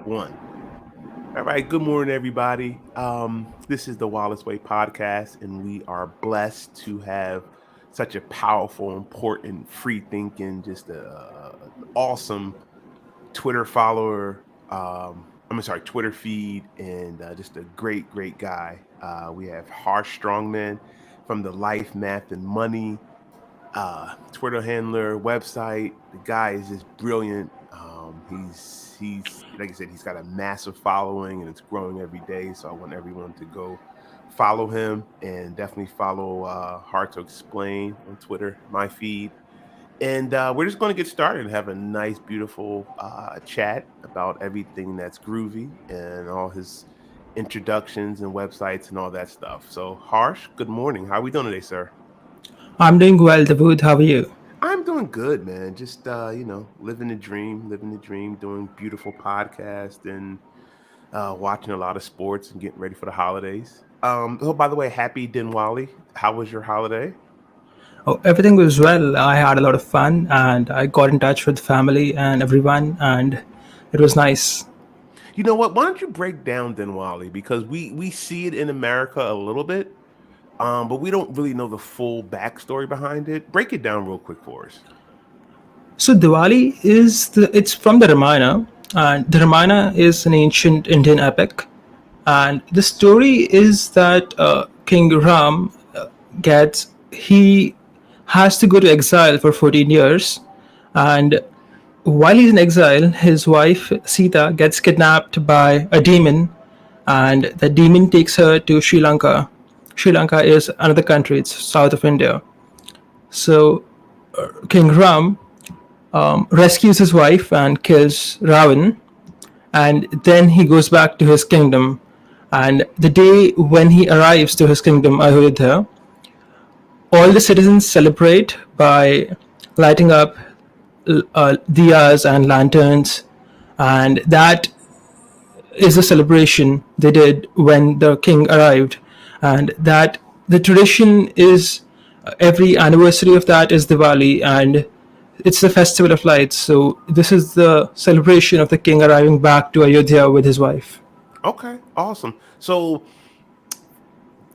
One. All right. Good morning, everybody. This is the Wallace Way podcast, and we are blessed to have such a powerful, important, free thinking, just a awesome Twitter follower. Sorry, Twitter feed, and just a great guy. We have Harsh Strongman from the Life, Math, and Money Twitter handler, website. The guy is just brilliant. He's like I said, he's got a massive following and it's growing every day. So I want everyone to go follow him and definitely follow Hard to Explain on Twitter, my feed. And we're just going to get started and have a nice, beautiful chat about everything that's groovy and all his introductions and websites and all that stuff. So, Harsh, good morning. How are we doing today, sir? I'm doing well, Dawood. How are you? I'm doing good, man. Just living the dream, doing beautiful podcast and watching a lot of sports and getting ready for the holidays. Oh, by the way, happy Diwali. How was your holiday? Oh, everything was well. I had a lot of fun and I got in touch with family and everyone, and it was nice. You know what? Why don't you break down Diwali because we see it in America a little bit, but we don't really know the full backstory behind it. Break it down real quick for us. So Diwali it's from the Ramayana, and the Ramayana is an ancient Indian epic, and the story is that King Ram gets he has to go to exile for 14 years, and while he's in exile, his wife Sita gets kidnapped by a demon, and the demon takes her to Sri Lanka. Sri Lanka is another country; it's south of India. So King Ram rescues his wife and kills Ravan, and then he goes back to his kingdom. And the day when he arrives to his kingdom, Ayodhya, all the citizens celebrate by lighting up diyas and lanterns, and that is a celebration they did when the king arrived, and that the tradition is every anniversary of that is Diwali, and it's the festival of lights. So this is the celebration of the king arriving back to Ayodhya with his wife. Okay, awesome. So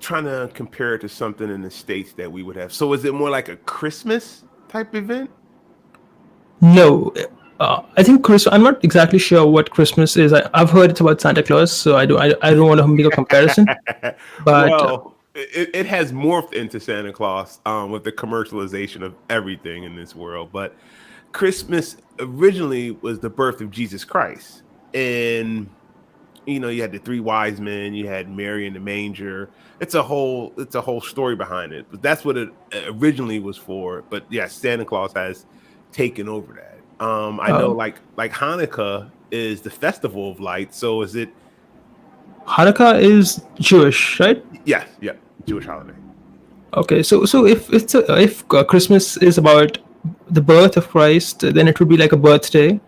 trying to compare it to something in the states that we would have. So is it more like a Christmas type event? No, I think Christmas. I'm not exactly sure what Christmas is. I've heard it's about Santa Claus, so I don't want to make a comparison. But Well, it has morphed into Santa Claus with the commercialization of everything in this world. But Christmas originally was the birth of Jesus Christ, and you had the three wise men, you had Mary in the manger. It's a whole story behind it. But that's what it originally was for. But yeah, Santa Claus has taken over that. I know uh, like Hanukkah is the festival of light. So is it? Hanukkah is Jewish, right? Yes, yeah, Jewish holiday. Okay, so if Christmas is about the birth of Christ, then it would be like a birthday.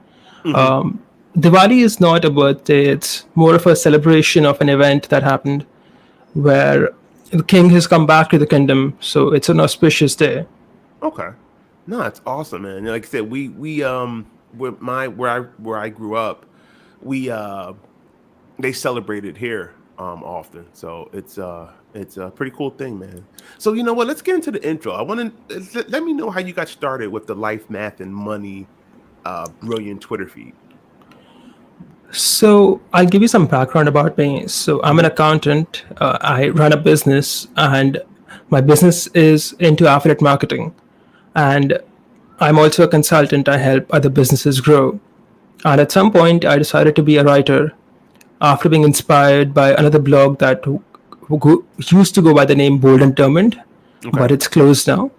Hmm. Diwali is not a birthday; it's more of a celebration of an event that happened where the king has come back to the kingdom. So it's an auspicious day. Okay. No, it's awesome, man. Like I said, we where I grew up, we they celebrated here often. So it's a pretty cool thing, man. So you know what? Let's get into the intro. I want to let me know how you got started with the Life, Math, and Money brilliant Twitter feed. So I'll give you some background about me. So I'm an Hmm. accountant. I run a business, and my business is into affiliate marketing. And I'm also a consultant. I help other businesses grow. And at some point, I decided to be a writer after being inspired by another blog that used to go by the name Bold and Determined, Okay. but it's closed now.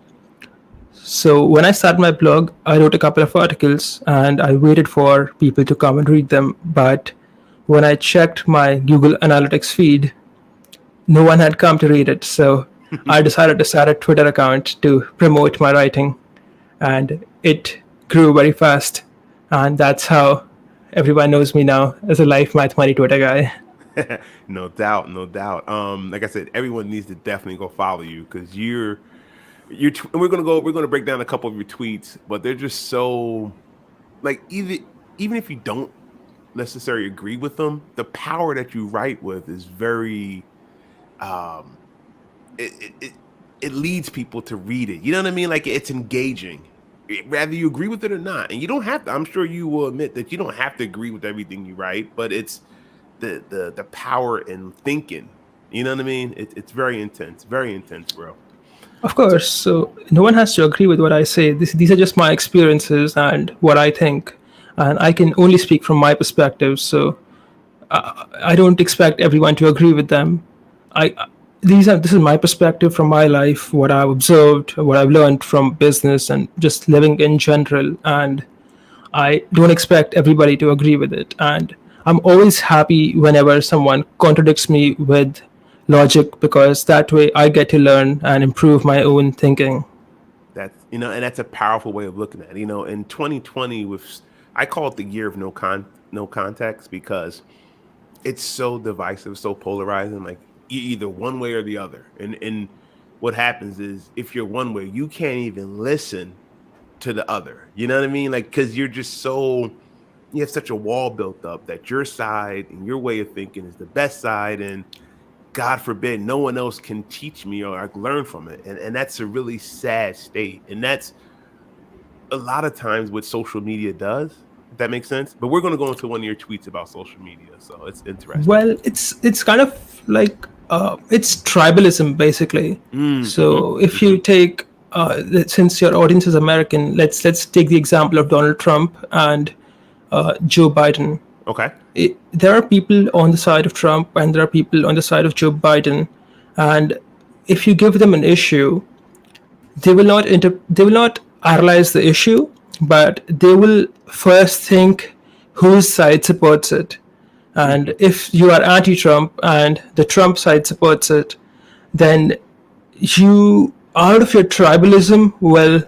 So when I started my blog, I wrote a couple of articles and I waited for people to come and read them. But when I checked my Google Analytics feed, no one had come to read it. So I decided to start a Twitter account to promote my writing, and it grew very fast. And that's how everyone knows me now as a Life Math Money Twitter guy. No doubt, no doubt. Like I said, everyone needs to definitely go follow you because and we're gonna break down a couple of your tweets, but they're just so like even if you don't necessarily agree with them, the power that you write with is very um it it, it it leads people to read it. You know what I mean? Like it's engaging. Whether you agree with it or not. And you don't have to, I'm sure you will admit that you don't have to agree with everything you write, but it's the power in thinking. You know what I mean? It's very intense, bro. Of So course, so no one has to agree with what I say. These are just my experiences and what I think, and I can only speak from my perspective. So I don't expect everyone to agree with them. I this is my perspective from my life, what I've observed, what I've learned from business and just living in general, and I don't expect everybody to agree with it. And I'm always happy whenever someone contradicts me with logic because that way I get to learn and improve my own thinking. that's and that's a powerful way of looking at it. In 2020, I call it the year of no context because it's so divisive, so polarizing. Like either one way or the other. And what happens is if you're one way, you can't even listen to the other. You know what I mean? Like because you have such a wall built up that your side and your way of thinking is the best side, and God forbid no one else can teach me or learn from it. And that's a really sad state. And that's a lot of times what social media does, if that makes sense. But we're going to go into one of your tweets about social media. So it's interesting. Well, it's kind of like it's tribalism basically. So if you take since your audience is American, let's take the example of Donald Trump and Joe Biden. Okay. There are people on the side of Trump and there are people on the side of Joe Biden, and if you give them an issue, they will not analyze the issue, but they will first think whose side supports it. And if you are anti-Trump and the Trump side supports it, then you, out of your tribalism, will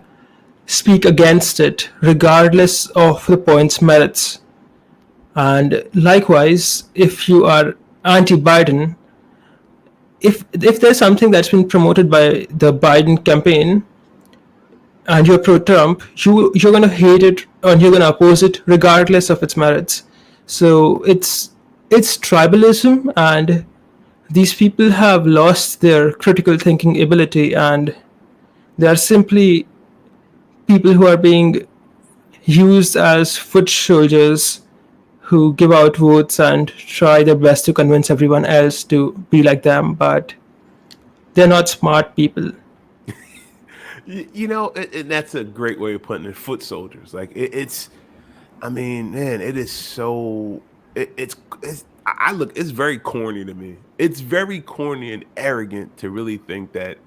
speak against it regardless of the point's merits. And likewise, if you are anti-Biden, if there's something that's been promoted by the Biden campaign and you're pro-Trump, you're gonna hate it and you're gonna oppose it regardless of its merits. So it's tribalism, and these people have lost their critical thinking ability, and they are simply people who are being used as foot soldiers who give out votes and try their best to convince everyone else to be like them, but they're not smart people. And that's a great way of putting it. Foot soldiers. Like it's. I mean, man, it is so. It's. I look. It's very corny to me. It's very corny and arrogant to really think that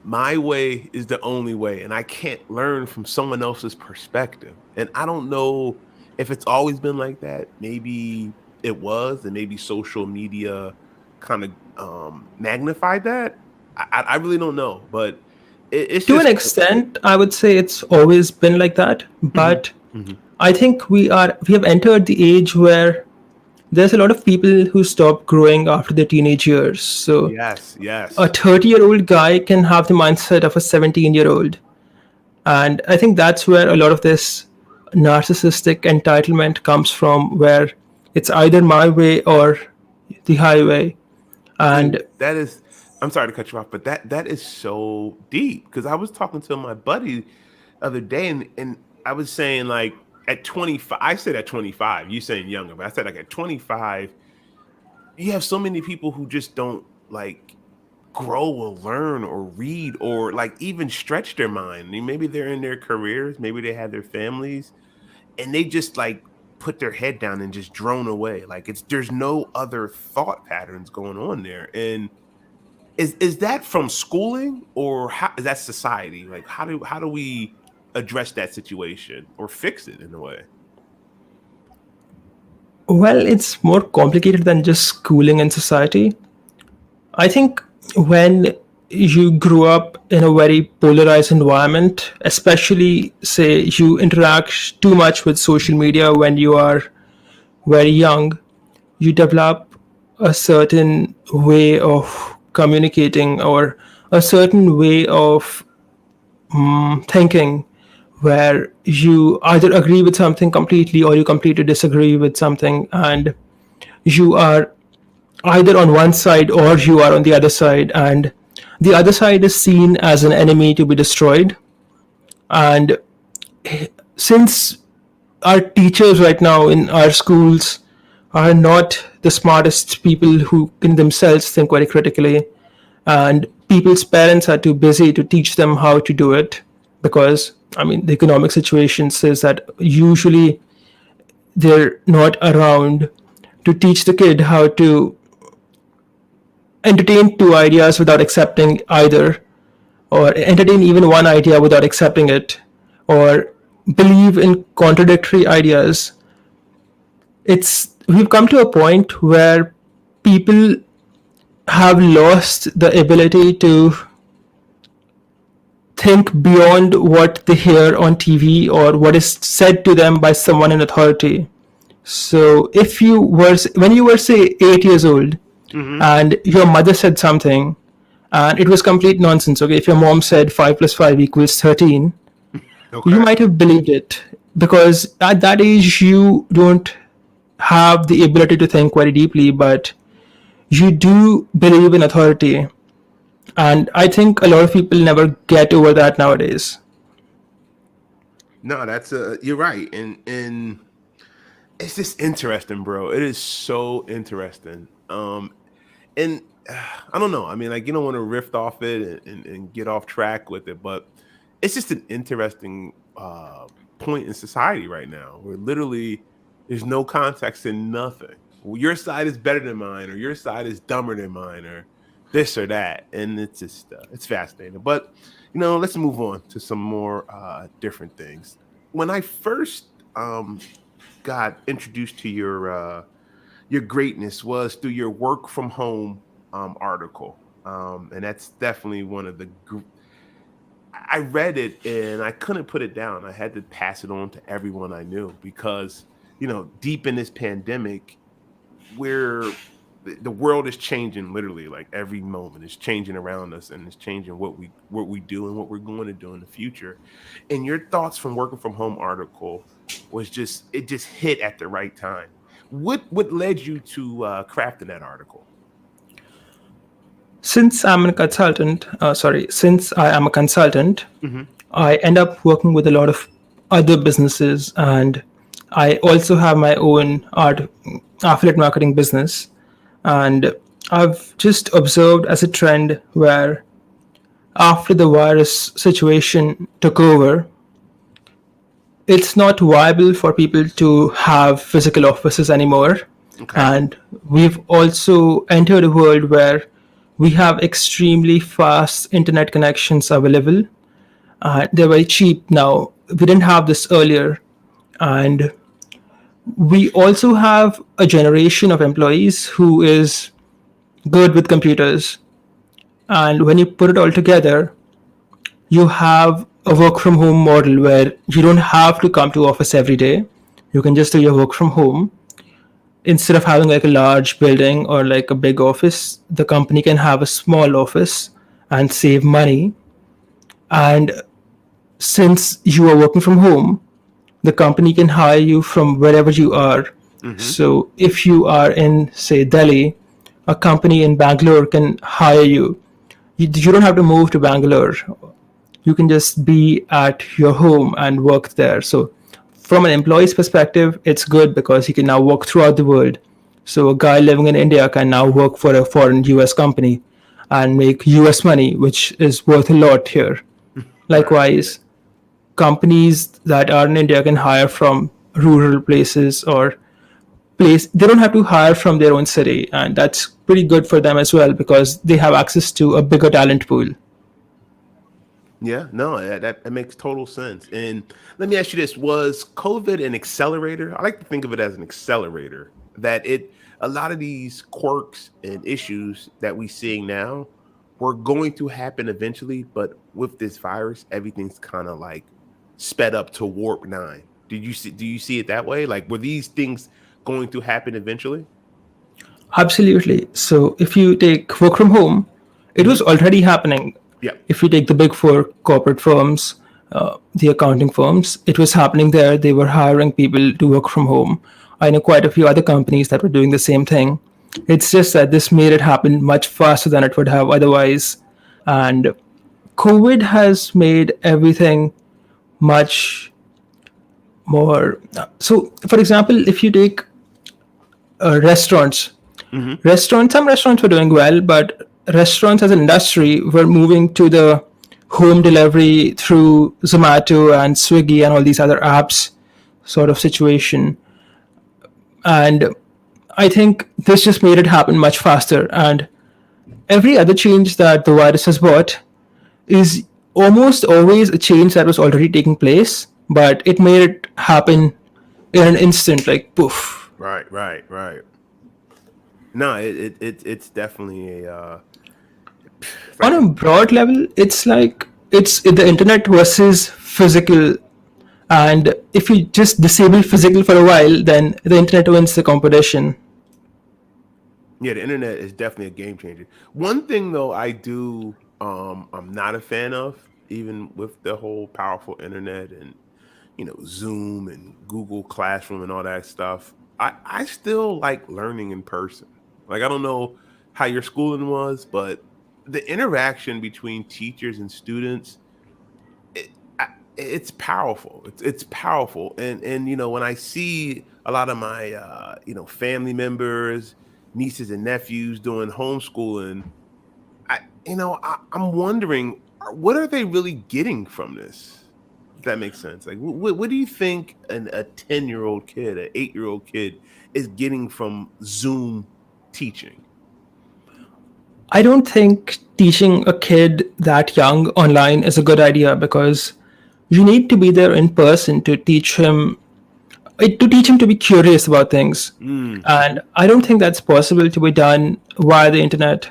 my way is the only way, and I can't learn from someone else's perspective. And I don't know if it's always been like that. Maybe it was, and maybe social media kind of magnified that. I really don't know, but it's To an just. extent, I would say it's always been like that, Mhm, but mhm. I think we have entered the age where there's a lot of people who stop growing after their teenage years. So Yes, a yes. 30-year-old guy can have the mindset of a 17-year-old. And I think that's where a lot of this narcissistic entitlement comes from, where it's either my way or the highway. Dude, And that is. I'm sorry to cut you off, but that is so deep because I was talking to my buddy the other day, and I was saying like at 25, I said at 25, you saying younger, but I said like at 25, you have so many people who just don't like grow or learn or read or like even stretch their mind. I mean, maybe they're in their careers, maybe they have their families, and they just like put their head down and just drone away. Like there's no other thought patterns going on there. And is that from schooling or how is that society? Like how do we address that situation or fix it in a way? well, it's more complicated than just schooling and society. I think when you grew up in a very polarized environment, especially say you interact too much with social media when you are very young, you develop a certain way of communicating or a certain way of thinking where you either agree with something completely or you completely disagree with something, and you are either on one side or you are on the other side, and the other side is seen as an enemy to be destroyed. And since our teachers right now in our schools are not the smartest people who can themselves think very critically, and people's parents are too busy to teach them how to do it, because the economic situation says that usually they're not around to teach the kid how to entertain two ideas without accepting either, or entertain even one idea without accepting it, or believe in contradictory ideas. We've come to a point where people have lost the ability to think beyond what they hear on TV or what is said to them by someone in authority. So when you were say 8 years old, and your mother said something and it was complete nonsense. Okay, if your mom said 5 plus 5 equals 13, you might have believed it, because at that age you don't have the ability to think very deeply, but you do believe in authority. And I think a lot of people never get over that nowadays. No, you're right, and it's just interesting, bro. It is so interesting. And I don't know. You don't want to riff off it and get off track with it, but it's just an interesting point in society right now, where literally there's no context in nothing. Your side is better than mine, or your side is dumber than mine, or this or that, and it's just it's fascinating. But let's move on to some more different things. When I first got introduced to your greatness was through your work from home article, and that's definitely one of the. I read it and I couldn't put it down. I had to pass it on to everyone I knew, because deep in this pandemic, where the world is changing literally, like every moment is changing around us, and it's changing what we do and what we're going to do in the future. And your thoughts from working from home article was just hit at the right time. What led you to crafting that article? Since I am a consultant, I end up working with a lot of other businesses, and I also have my own affiliate marketing business. And I've just observed as a trend where after the virus situation took over, it's not viable for people to have physical offices anymore. Okay. And we've also entered a world where we have extremely fast internet connections available. They're very cheap now. We didn't have this earlier. And we also have a generation of employees who is good with computers. And when you put it all together, you have a work from home model where you don't have to come to office every day. You can just do your work from home. Instead of having like a large building or like a big office, the company can have a small office and save money. And since you are working from home, the company can hire you from wherever you are. So if you are in, say, Delhi, a company in Bangalore can hire you. You don't have to move to Bangalore. You can just be at your home and work there. So from an employee's perspective, it's good because he can now work throughout the world. So a guy living in India can now work for a foreign US company and make US money, which is worth a lot here. Likewise, companies that are in India can hire from rural places or they don't have to hire from their own city, and that's pretty good for them as well because they have access to a bigger talent pool. Yeah, no, that makes total sense. And let me ask you this: was COVID an accelerator? I like to think of it as an accelerator. That a lot of these quirks and issues that we seeing now were going to happen eventually, but with this virus, everything's kind of like sped up to warp 9. Do you see it that way? Like, were these things going to happen eventually? Absolutely. So if you take work from home, it was already happening. Yeah. If you take the big four corporate firms, the accounting firms. It was happening there. They were hiring people to work from home. I know quite a few other companies that were doing the same thing. It's just that this made it happen much faster than it would have otherwise. And COVID has made everything much more. So, for example, if you take restaurants, some restaurants were doing well, but restaurants as an industry were moving to the home delivery through Zomato and Swiggy and all these other apps sort of situation. And I think this just made it happen much faster. And every other change that the virus has brought is almost always a change that was already taking place, but it made it happen in an instant, like poof. Right. No, it's definitely a On a broad level, it's like it's the internet versus physical. And if you just disable physical for a while, then the internet wins the competition. yeah, the internet is definitely a game changer. One thing though, I'm not a fan of, even with the whole powerful internet and Zoom and Google Classroom and all that stuff. I still like learning in person. Like I don't know how your schooling was, but the interaction between teachers and students, it's powerful. It's powerful, and when I see a lot of my family members, nieces and nephews doing homeschooling, I'm wondering what are they really getting from this? If that makes sense. Like, what do you think a 10-year-old kid, an 8-year-old kid, is getting from Zoom teaching? I don't think teaching a kid that young online is a good idea because you need to be there in person to teach him to be curious about things. And I don't think that's possible to be done via the internet.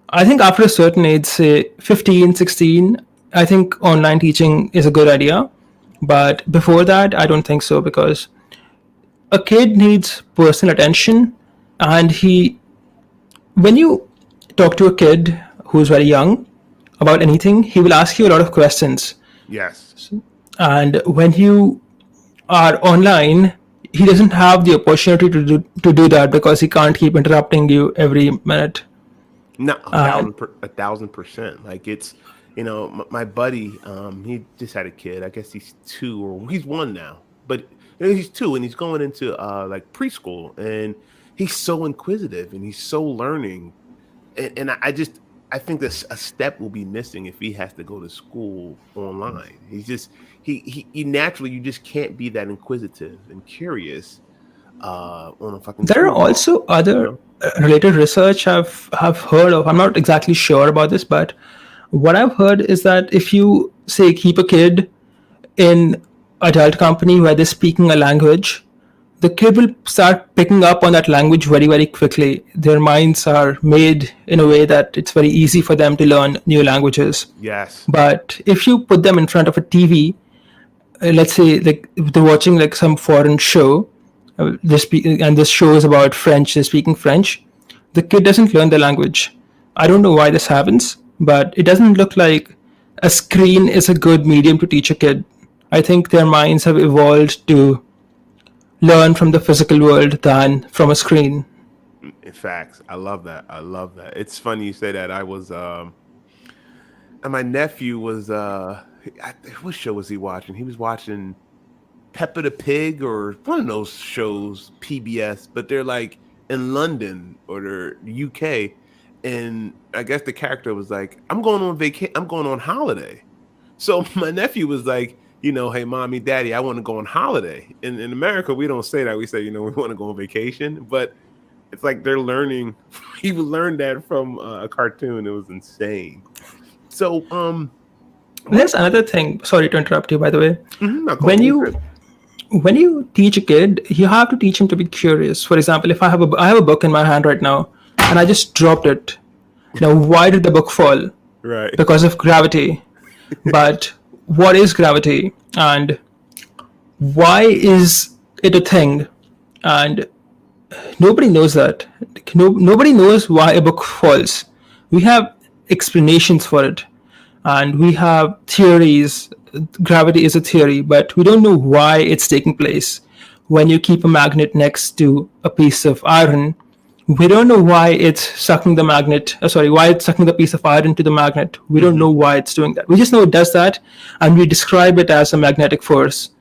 I think after a certain age, say 15, 16, I think online teaching is a good idea. But before that, I don't think so because a kid needs personal attention. And when you talk to a kid who's very young about anything, he will ask you a lot of questions. Yes. And when you are online, he doesn't have the opportunity to do that because he can't keep interrupting you every minute. No, 1,000%. Like it's, my buddy, he just had a kid. I guess he's 2 or he's 1 now, but he's 2 and he's going into like preschool, and he's so inquisitive and he's so learning, and I think that a step will be missing if he has to go to school online. He's just he naturally, you just can't be that inquisitive and curious on a fucking. There are also other related research have heard of. I'm not exactly sure about this, but what I've heard is that if you say keep a kid in adult company where they're speaking a language, the kid will start picking up on that language very, very quickly. Their minds are made in a way that it's very easy for them to learn new languages. Yes. But if you put them in front of a TV, let's say like they're watching like some foreign show, and this show is about French, they're speaking French, the kid doesn't learn the language. I don't know why this happens, but it doesn't look like a screen is a good medium to teach a kid. I think their minds have evolved to learn from the physical world than from a screen. In fact, I love that. It's funny you say that. I was and my nephew was what show was he watching? He was watching Peppa the Pig or one of those shows, PBS, but they're like in London or they're UK, and I guess the character was like, I'm going on holiday. So my nephew was like, hey, mommy, daddy, I want to go on holiday. In America, we don't say that. We say, we want to go on vacation. But it's like they're learning. He learned that from a cartoon. It was insane. So, there's another thing. Sorry to interrupt you, by the way. Mm-hmm, when you teach a kid, you have to teach him to be curious. For example, if I have a book in my hand right now, and I just dropped it. Now, why did the book fall? Right. Because of gravity. But what is gravity and why is it a thing? And nobody knows that. Nobody knows why a book falls. We have explanations for it. and we have theories. Gravity is a theory, but we don't know why it's taking place. When you keep a magnet next to a piece of iron, we don't know why it's sucking the magnet. Why it's sucking the piece of iron to the magnet. We don't know why it's doing that. We just know it does that, and we describe it as a magnetic force.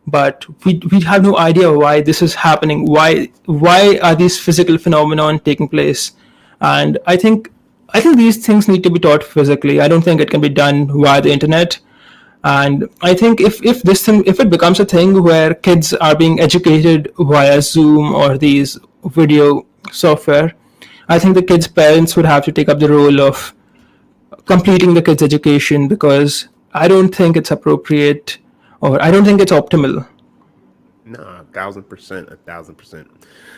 But we have no idea why this is happening. Why are these physical phenomenon taking place? And I think these things need to be taught physically. I don't think it can be done via the internet. And I think if it becomes a thing where kids are being educated via Zoom or these video software, I think the kids' parents would have to take up the role of completing the kids' education, because I don't think it's appropriate, or I don't think it's optimal. Nah, 1,000%, 1,000%.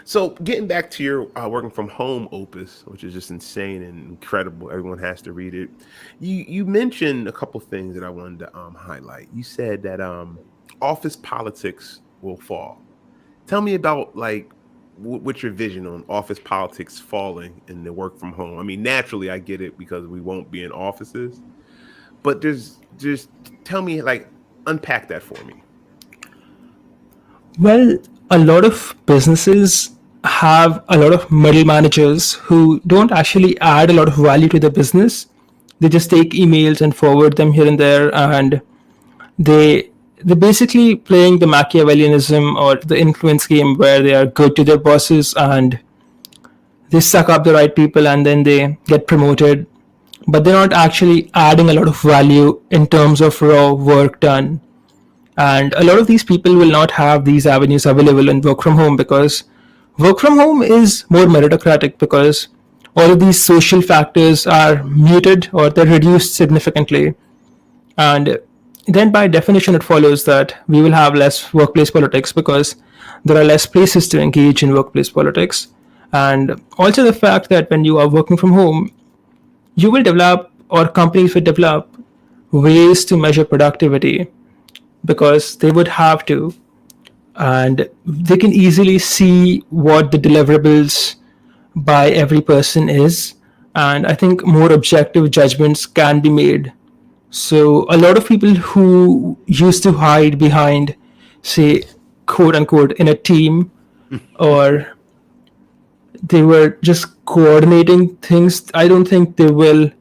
So getting back to your working from home opus, which is just insane and incredible. Everyone has to read it. You mentioned a couple things that I wanted to highlight. You said that office politics will fall. Tell me about like what's your vision on office politics falling in the work from home? I mean, naturally, I get it because we won't be in offices, but there's just tell me, like, unpack that for me. Well, a lot of businesses have a lot of middle managers who don't actually add a lot of value to the business. They just take emails and forward them here and there, and they're basically playing the Machiavellianism or the influence game, where they are good to their bosses and they suck up the right people and then they get promoted, but they're not actually adding a lot of value in terms of raw work done. And a lot of these people will not have these avenues available in work from home, because work from home is more meritocratic, because all of these social factors are muted or they're reduced significantly. And then by definition, it follows that we will have less workplace politics, because there are less places to engage in workplace politics. And also the fact that when you are working from home, you will develop, or companies will develop, ways to measure productivity, because they would have to, and they can easily see what the deliverables by every person is, and I think more objective judgments can be made. So a lot of people who used to hide behind, say, quote unquote, in a team, or they were just coordinating things, I don't think they will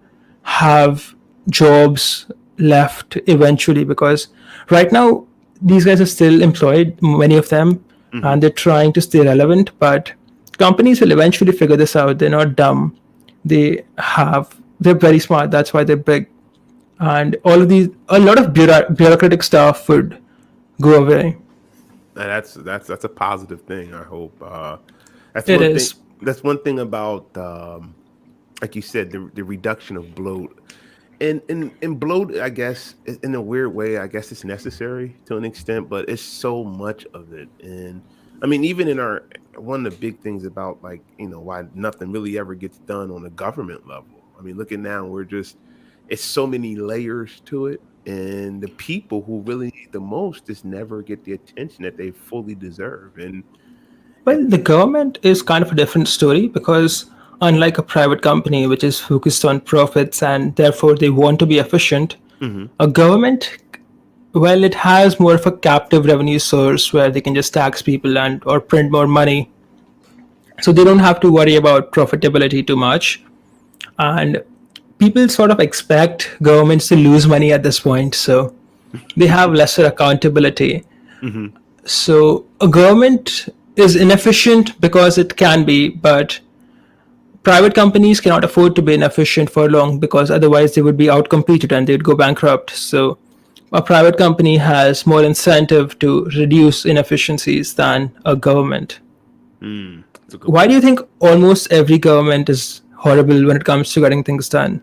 have jobs left eventually, because right now these guys are still employed, many of them, and they're trying to stay relevant. But companies will eventually figure this out. They're not dumb. They're very smart. That's why they're big. And a lot of bureaucratic stuff would go away. And that's a positive thing. I hope that's It one is. thing. That's one thing about like you said, the reduction of bloat. And bloat, I guess, in a weird way, I guess it's necessary to an extent, but it's so much of it. And I mean, even in our one of the big things about, like, why nothing really ever gets done on a government level. I mean, look at now, it's so many layers to it, and the people who really need the most just never get the attention that they fully deserve. Well, the government is kind of a different story, because unlike a private company which is focused on profits and therefore they want to be efficient, a government, well, it has more of a captive revenue source where they can just tax people and or print more money. So they don't have to worry about profitability too much. And people sort of expect governments to lose money at this point, so they have lesser accountability. So a government is inefficient because it can be, but private companies cannot afford to be inefficient for long, because otherwise they would be outcompeted and they would go bankrupt. So a private company has more incentive to reduce inefficiencies than a government. That's a good Why point. do you think almost every government is horrible when it comes to getting things done?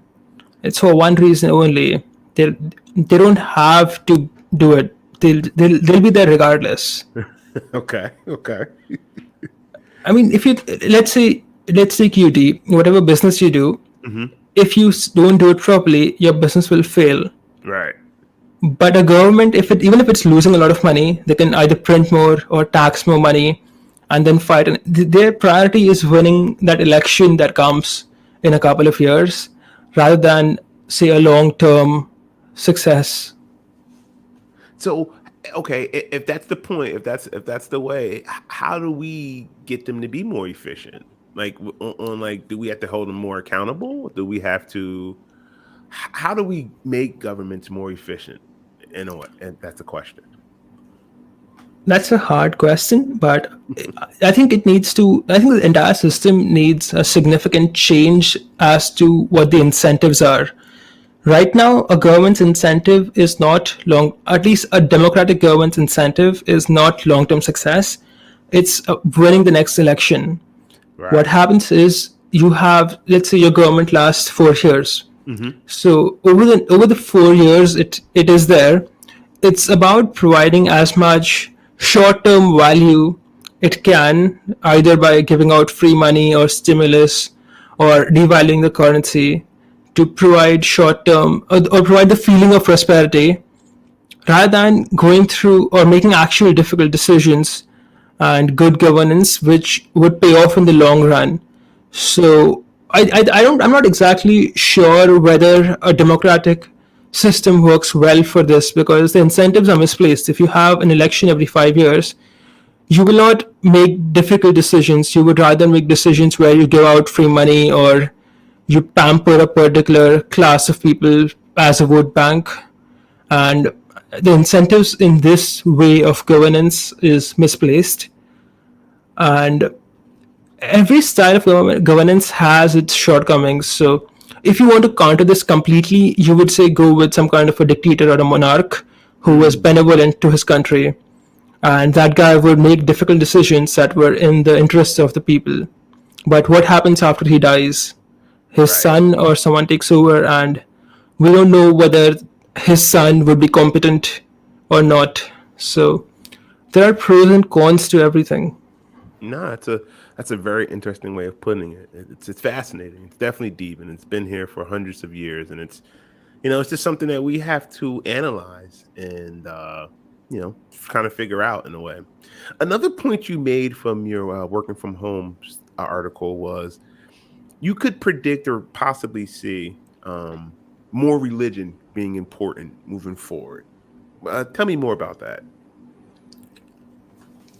It's for one reason only. They don't have to do it. They'll be there regardless. Okay. I mean, if you let's take UT, whatever business you do, if you don't do it properly, your business will fail. Right. But a government, even if it's losing a lot of money, they can either print more or tax more money, and then fight. And their priority is winning that election that comes in a couple of years, rather than, say, a long-term success. So, okay, if that's the point, if that's the way, how do we get them to be more efficient? Like on like, do we have to hold them more accountable? Do we have to? How do we make governments more efficient? In a way, and that's a question. That's a hard question, but I think it needs to. I think the entire system needs a significant change as to what the incentives are. Right now, a government's incentive is not long, at least a democratic government's incentive is not long term success. It's winning the next election. What Right. happens is you have, let's say, your government lasts 4 years. Hmm. So over the 4 years, it is there. It's about providing as much short term value it can, either by giving out free money or stimulus or devaluing the currency to provide short term or provide the feeling of prosperity rather than going through or making actual difficult decisions and good governance which would pay off in the long run. So I'm not exactly sure whether a democratic system works well for this because the incentives are misplaced. If you have an election every 5 years, you will not make difficult decisions. You would rather make decisions where you give out free money or you pamper a particular class of people as a vote bank. And the incentives in this way of governance is misplaced. And every style of governance has its shortcomings. So if you want to counter this completely, you would say go with some kind of a dictator or a monarch who was Mm, benevolent to his country. And that guy would make difficult decisions that were in the interests of the people. But what happens after he dies? His right. son or someone takes over, and we don't know whether his son would be competent or not. So there are pros and cons to everything. No, that's a very interesting way of putting it. It's fascinating. It's definitely deep, and it's been here for hundreds of years, and it's just something that we have to analyze and kind of figure out in a way. Another point you made from your working from home article was you could predict or possibly see more religion being important moving forward. Tell me more about that.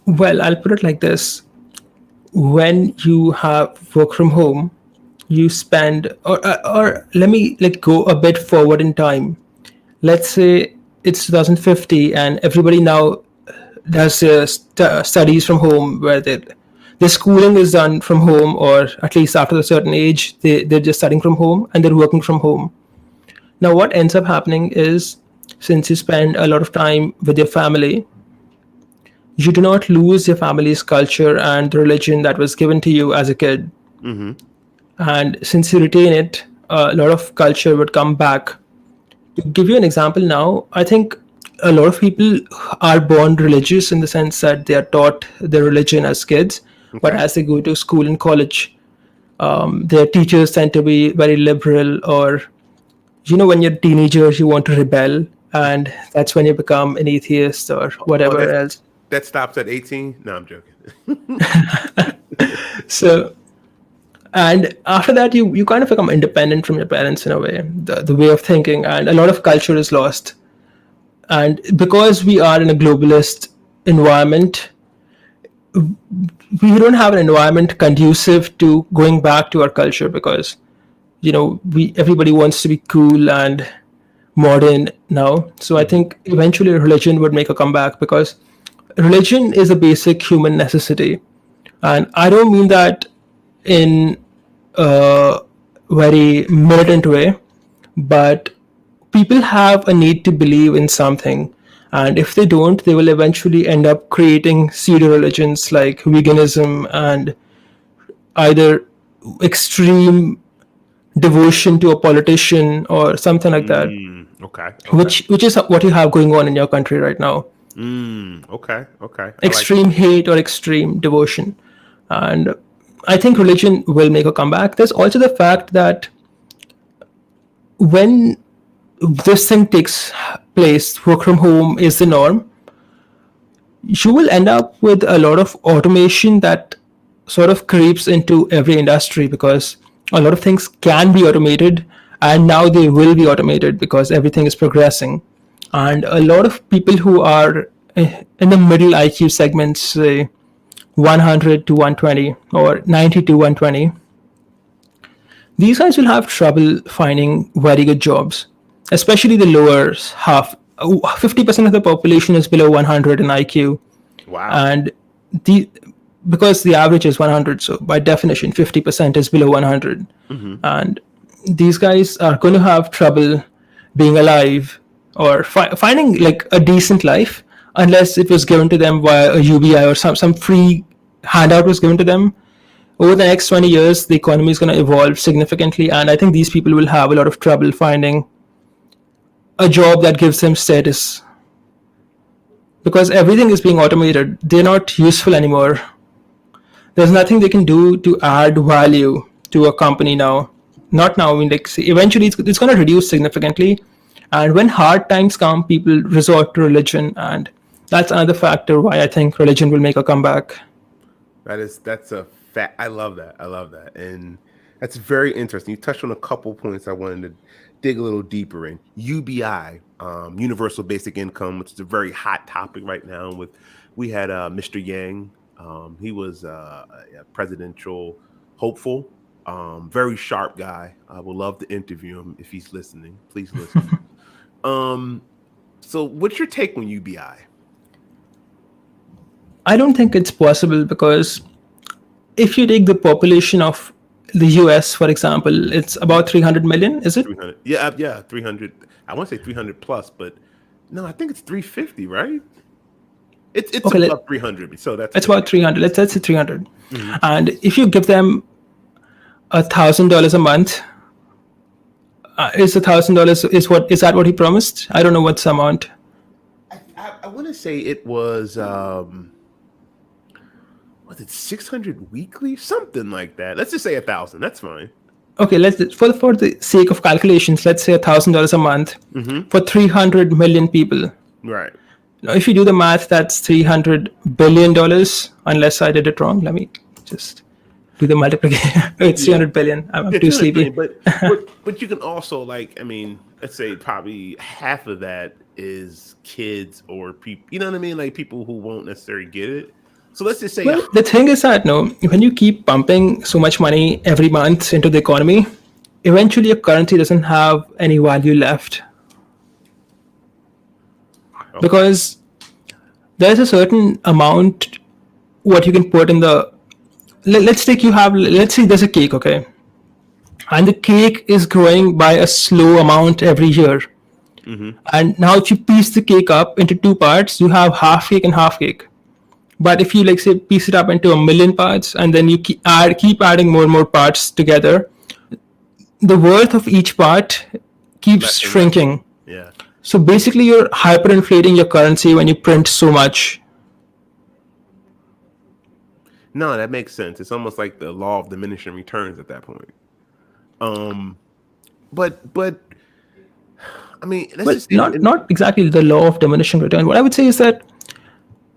Well, I'll put it like this: when you have work from home, you spend, or let me go a bit forward in time. Let's say it's 2050 and everybody now does studies from home where the schooling is done from home, or at least after a certain age they're just studying from home and they're working from home. Now what ends up happening is, since you spend a lot of time with your family, you do not lose your family's culture and the religion that was given to you as a kid. Mm-hmm. And since you retain it, a lot of culture would come back. To give you an example now, I think a lot of people are born religious in the sense that they are taught their religion as kids, but Okay. as they go to school and college, their teachers tend to be very liberal, or when you're teenagers, you want to rebel, and that's when you become an atheist or Oh, whatever else. that stops at 18. No, I'm joking. So, and after that, you kind of become independent from your parents in a way, the way of thinking, and a lot of culture is lost. And because we are in a globalist environment, we don't have an environment conducive to going back to our culture because we everybody wants to be cool and modern now. So I Hmm. think eventually religion would make a comeback because religion is a basic human necessity. And I don't mean that in a very militant way, but people have a need to believe in something. And if they don't, they will eventually end up creating pseudo religions like veganism and either extreme devotion to a politician or something like that, Okay. Okay. which is what you have going on in your country right now. Okay. Okay. I like Extreme hate or extreme devotion. And I think religion will make a comeback. There's also the fact that when this thing takes place, work from home is the norm, you will end up with a lot of automation that sort of creeps into every industry because a lot of things can be automated and now they will be automated because everything is progressing. And a lot of people who are in the middle IQ segments, say 100 to 120 or 90 to 120, these guys will have trouble finding very good jobs, especially the lower half. 50% of the population is below 100 in IQ, Wow. and the because the average is 100, so by definition 50% is below 100. And these guys are going to have trouble being alive or finding like a decent life unless it was given to them via a UBI or some free handout was given to them. Over the next 20 years, the economy is going to evolve significantly, and I think these people will have a lot of trouble finding a job that gives them status because everything is being automated. They're not useful anymore. There's nothing they can do to add value to a company now. Not now. I mean, like, see, eventually it's going to reduce significantly, and when hard times come, people resort to religion, and that's another factor why I think religion will make a comeback. That's a fact. I love that, and that's very interesting. You touched on a couple points I wanted to dig a little deeper in. UBI, Universal Basic Income, which is a very hot topic right now. We had Mr. Yang. He was a presidential hopeful, very sharp guy. I would love to interview him if he's listening. Please listen. So what's your take on UBI? I don't think it's possible because if you take the population of the US, for example, it's about 300 million, is it? 300. Yeah, 300. I want to say 300 plus, but no, I think it's 350, right? It's okay, about 300. So it's about 300. Let's say 300. And if you give them $1,000 a month, is $1,000 is that what he promised? I don't know what's the amount. I want to say it was it 600 weekly, something like that. Let's just say 1,000. That's fine. Okay, for the sake of calculations, let's say $1,000 a month for 300 million people. Right. Now, if you do the math, that's $300 billion. Unless I did it wrong, let me just do the multiplication. It's 300 billion. I'm too sleepy. But you can also, like, I mean, let's say probably half of that is kids or people. You know what I mean? Like people who won't necessarily get it. So let's just say. Well, the thing is that when you keep pumping so much money every month into the economy, eventually your currency doesn't have any value left. Okay. Because there's a certain amount what you can put in the. Let's say there's a cake, okay, and the cake is growing by a slow amount every year. And now if you piece the cake up into two parts, you have half cake and half cake. But if you piece it up into 1,000,000 parts and then you keep adding more and more parts together, the worth of each part keeps shrinking. Yeah. So basically you're hyperinflating your currency when you print so much. No, that makes sense. It's almost like the law of diminishing returns at that point. But I mean, not exactly the law of diminishing return. What I would say is that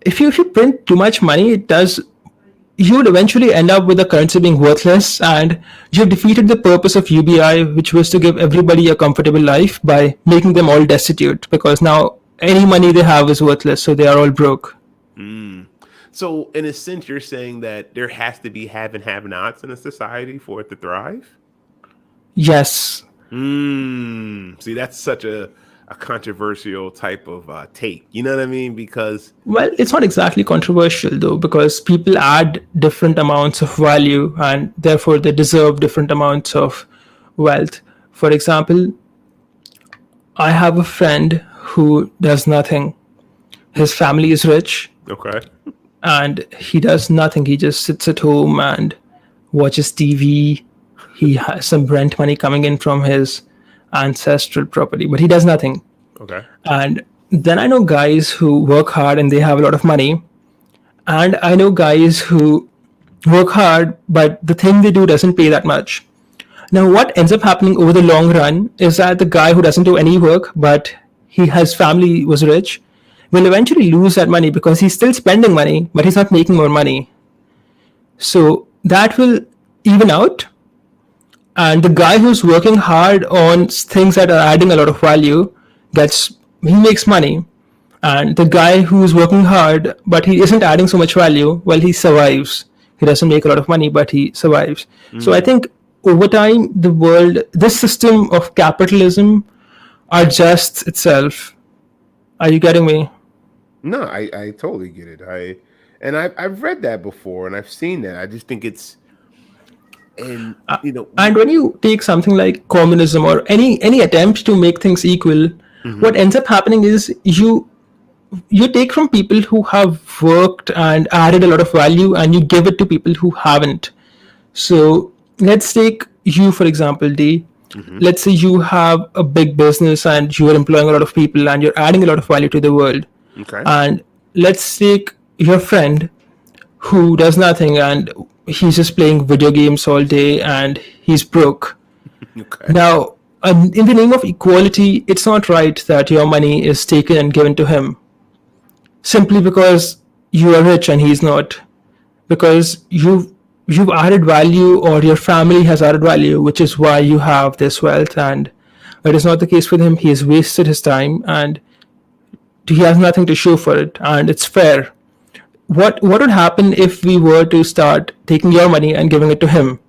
if you print too much money, you would eventually end up with the currency being worthless, and you've defeated the purpose of UBI, which was to give everybody a comfortable life by making them all destitute, because now any money they have is worthless, so they are all broke. So in a sense, you're saying that there has to be have and have-nots in a society for it to thrive? Yes. See, that's such a controversial type of take. You know what I mean? Because... Well, it's not exactly controversial, though, because people add different amounts of value, and therefore they deserve different amounts of wealth. For example, I have a friend who does nothing. His family is rich. Okay. And he does nothing. He just sits at home and watches TV. He has some rent money coming in from his ancestral property, but he does nothing. Okay. And then I know guys who work hard and they have a lot of money. And I know guys who work hard, but the thing they do doesn't pay that much. Now, what ends up happening over the long run is that the guy who doesn't do any work, but his family was rich, will eventually lose that money because he's still spending money, but he's not making more money. So that will even out. And the guy who's working hard on things that are adding a lot of value he makes money. And the guy who's working hard but he isn't adding so much value, well, he survives. He doesn't make a lot of money, but he survives. So I Mm. think over time, this system of capitalism adjusts itself. Are you getting me? No, I totally get it. I've read that before and I've seen that. I just think it's and Uh, you know and when you take something like communism or any attempt to make things equal, mhm. what ends up happening is you take from people who have worked and added a lot of value and you give it to people who haven't. So let's take you for example, D. Mhm. Let's say you have a big business and you are employing a lot of people and you're adding a lot of value to the world. Okay. And let's take your friend who does nothing and he's just playing video games all day and he's broke. Okay. Now, in the name of equality, it's not right that your money is taken and given to him simply because you are rich and he's not. Because you've added value or your family has added value, which is why you have this wealth. And it is not the case with him. He has wasted his time and he has nothing to show for it. And it's fair. What would happen if we were to start taking your money and giving it to him?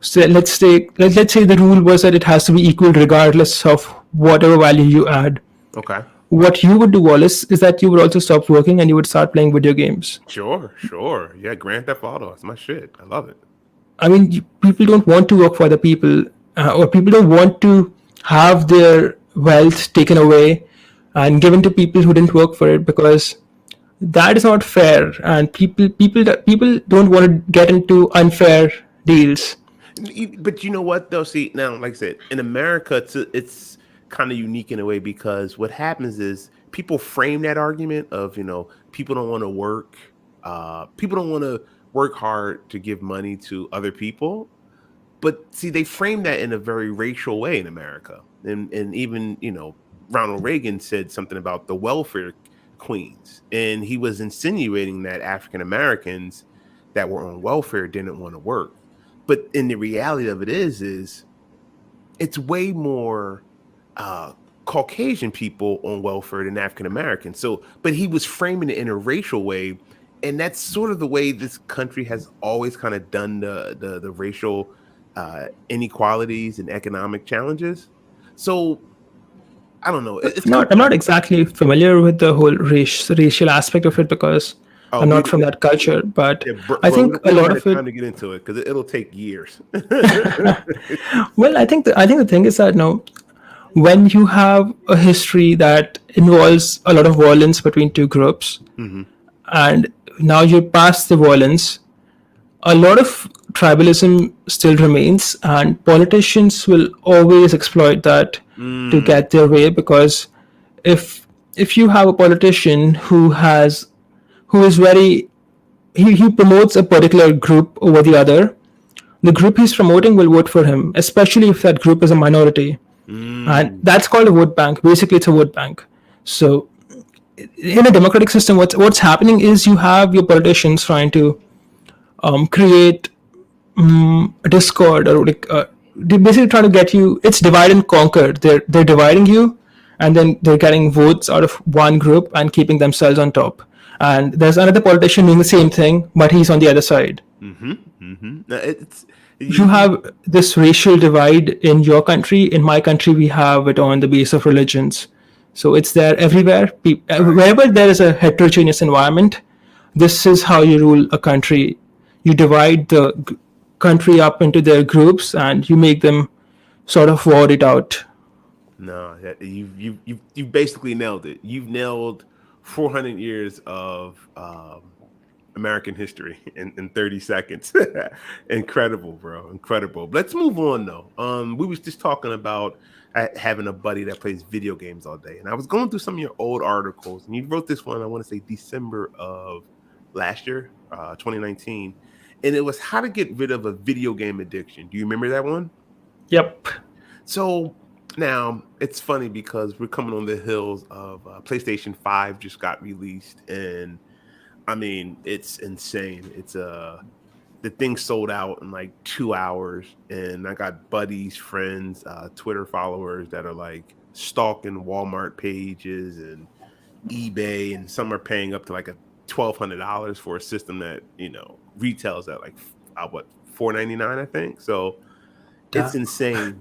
So let's say the rule was that it has to be equal regardless of whatever value you add. Okay. What you would do, Wallace, is that you would also stop working and you would start playing video games. Sure, sure. Yeah, Grand Theft Auto. It's my shit. I love it. I mean, people don't want to work for other people, or people don't want to have their wealth taken away and given to people who didn't work for it, because that is not fair. And people don't want to get into unfair deals. But you know what though? See, now, like I said, in America, it's kind of unique in a way because what happens is people frame that argument of people don't want to work, people don't want to work hard to give money to other people. But see, they frame that in a very racial way in America, and even Ronald Reagan said something about the welfare queens, and he was insinuating that African Americans that were on welfare didn't want to work. But in the reality of it is it's way more uh, Caucasian people on welfare than African Americans. So, but he was framing it in a racial way, and that's sort of the way this country has always kind of done the racial inequalities and economic challenges. So I don't know. It's kind I'm of not exactly familiar with the whole racial aspect of it because oh I'm not from that culture. But yeah, I bro, think we a don't lot have of it. time to get into it because it'll take years. Well, I think the thing is that no, when you have a history that involves a lot of violence between two groups, Hmm. and now you're past the violence, a lot of tribalism still remains, and politicians will always exploit that to Mm. get their way. Because if if you have a politician who is very he promotes a particular group over the other, the group he's promoting will vote for him, especially if that group is a minority. And Mm. that's called a vote bank. Basically, it's a vote bank. So in a democratic system, what's happening is you have your politicians trying to create a discord, or like they basically trying to get you. It's divide and conquer. They're dividing you, and then they're getting votes out of one group and keeping themselves on top. And there's another politician doing the same thing, but he's on the other side. Mm-hmm. Mm-hmm. No, it's You have this racial divide in your country. In my country, we have it on the base of religions. So it's there everywhere. right. Wherever there is a heterogeneous environment, this is how you rule a country. You divide the country up into their groups and you make them sort of war it out. No, you basically nailed it. You've nailed 400 years of American history in 30 seconds. Incredible, bro. Incredible. Let's move on though. We was just talking about having a buddy that plays video games all day, and I was going through some of your old articles, and you wrote this one. I want to say December of last year, 2019, and it was how to get rid of a video game addiction. Do you remember that one? Yep. So now it's funny because we're coming on the hills of PlayStation 5 just got released, and I mean it's insane. the thing sold out in like 2 hours, and I got buddies, friends, Twitter followers that are like stalking Walmart pages and eBay, and some are paying up to like a $1,200 for a system that retails at like what, $499, I think. So it's Damn. insane.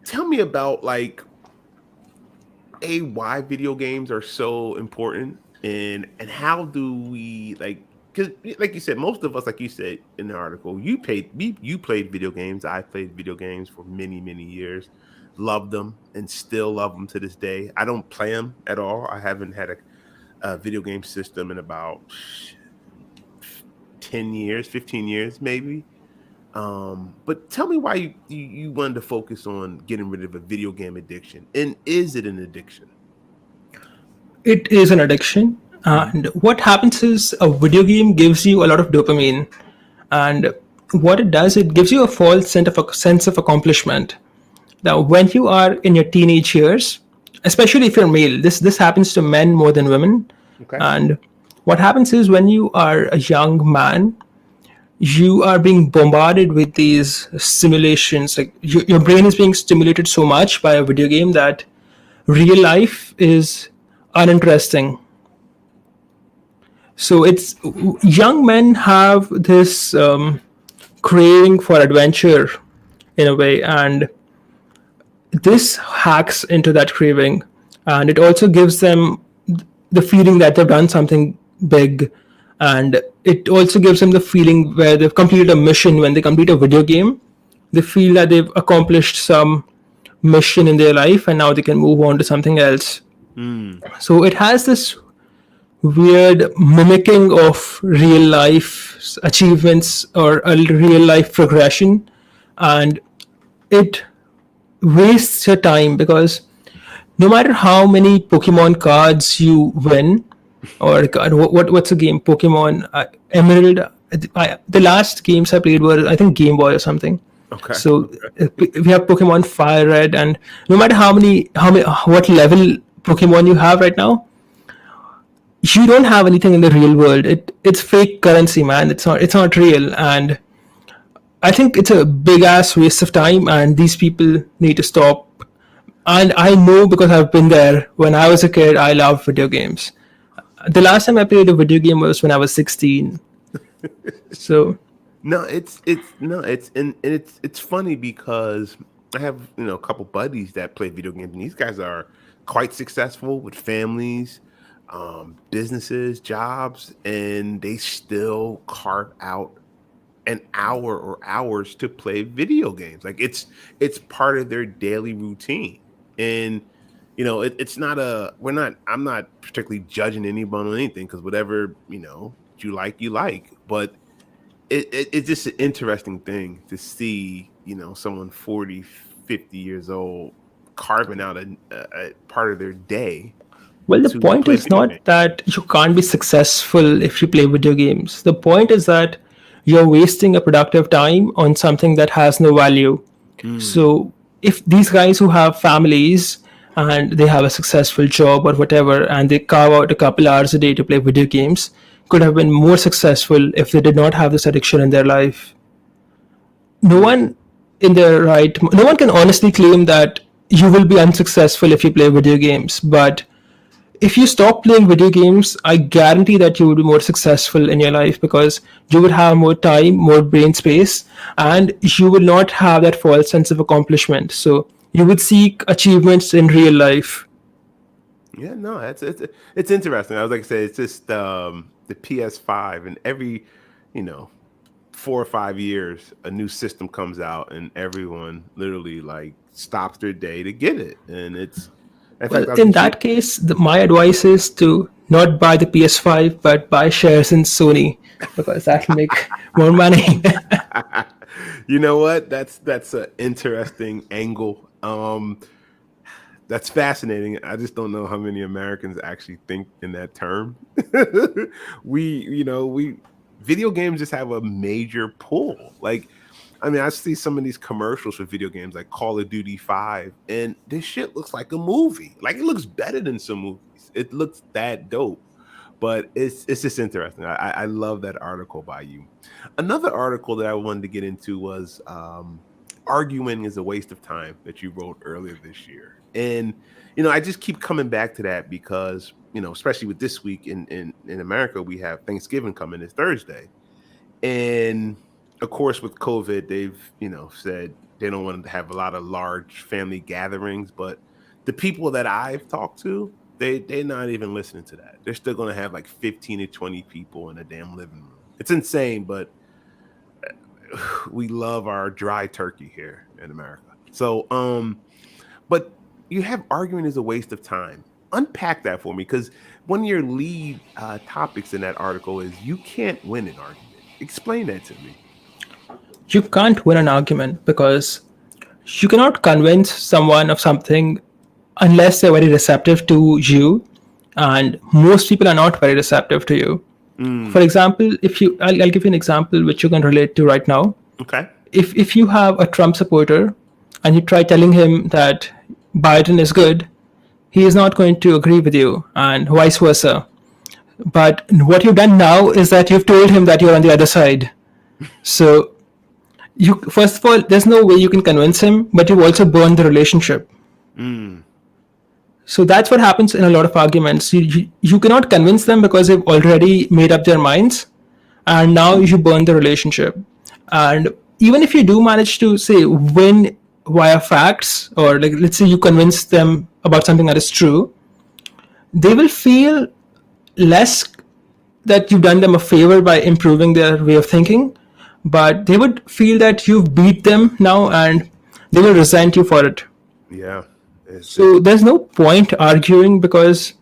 Tell me about like why video games are so important, and how do we like, because like you said, most of us, like you said in the article, you played video games. I played video games for many years, loved them and still love them to this day. I don't play them at all. I haven't had a video game system in about 10 years, 15 years maybe. But tell me why you wanted to focus on getting rid of a video game addiction, and is it an addiction? It is an addiction. Mhm. And what happens is a video game gives you a lot of dopamine. And what it does, it gives you a false sense of accomplishment. Now, when you are in your teenage years, especially if you're male, this happens to men more than women. Okay. And what happens is when you are a young man, you are being bombarded with these stimulations. Like your brain is being stimulated so much by a video game that real life is uninteresting. So it's young men have this craving for adventure in a way, and this hacks into that craving, and it also gives them the feeling that they've done something big, and it also gives them the feeling where they've completed a mission. When they complete a video game, they feel that they've accomplished some mission in their life and now they can move on to something else. Mm. So it has this weird mimicking of real life achievements or a real life progression, and it wastes your time because no matter how many Pokemon cards you win, or what's a game? Pokemon Emerald. The last games I played were, I think, Game Boy or something. Okay. So we have Pokemon Fire Red, and no matter what level Pokemon you have right now, you don't have anything in the real world. It's fake currency, man. It's not real, and I think it's a big ass waste of time. And these people need to stop. And I know because I've been there. When I was a kid, I loved video games. The last time I played a video game was when I was 16. So No, and it's funny because I have a couple buddies that play video games, and these guys are quite successful with families, businesses, jobs, and they still carve out an hour or hours to play video games. Like it's part of their daily routine, and it's not I'm not particularly judging anyone on anything, because whatever you like, but it's just an interesting thing to see, someone 40, 50 years old carving out a part of their day well, the to point play is video not games. that you can't be successful if you play video games. The point is that you're wasting a productive time on something that has no value. Mm. So if these guys who have families and they have a successful job or whatever, and they carve out a couple hours a day to play video games, could have been more successful if they did not have this addiction in their life. No Yeah. one no one can honestly claim that you will be unsuccessful if you play video games. But if you stop playing video games, I guarantee that you will be more successful in your life because you would have more time, more brain space, and you will not have that false sense of accomplishment. So you would seek achievements in real life. Yeah, no, it's interesting. I was like I said, it's just the PS5, and every, you know, 4 or 5 years a new system comes out, and everyone literally like stops their day to get it. And it's, in Well, fact, I was in just that case, my advice is to not buy the PS5, but buy shares in Sony because that will make more money. you know what? That's an interesting angle. That's fascinating. I just don't know how many Americans actually think in that term. We video games just have a major pull. Like, I mean, I see some of these commercials for video games like Call of Duty 5, and this shit looks like a movie. Like, it looks better than some movies. It looks that dope. But it's just interesting. I love that article by you. Another article that I wanted to get into was arguing is a waste of time that you wrote earlier this year. And I just keep coming back to that because especially with this week in America, we have Thanksgiving coming this Thursday, and of course with COVID, they've said they don't want to have a lot of large family gatherings, but the people that I've talked to, they're not even listening to that. They're still going to have like 15 to 20 people in a damn living room. It's insane, but we love our dry turkey here in America. So, but you have arguing is a waste of time. Unpack that for me, because one of your lead topics in that article is you can't win an argument. Explain that to me. You can't win an argument because you cannot convince someone of something unless they're very receptive to you, and most people are not very receptive to you. For example, I'll give you an example which you can relate to right now. Okay. If you have a Trump supporter and you try telling him that Biden is good, he is not going to agree with you, and vice versa. But what you've done now is that you've told him that you're on the other side. So first of all, there's no way you can convince him, but you've also burned the relationship. So that's what happens in a lot of arguments. You cannot convince them because they've already made up their minds, and now you burn the relationship. And even if you do manage to say win via facts, or like let's say you convince them about something that is true, they will feel less that you've done them a favor by improving their way of thinking, but they would feel that you've beat them now, and they will resent you for it. Yeah. So there's no point arguing because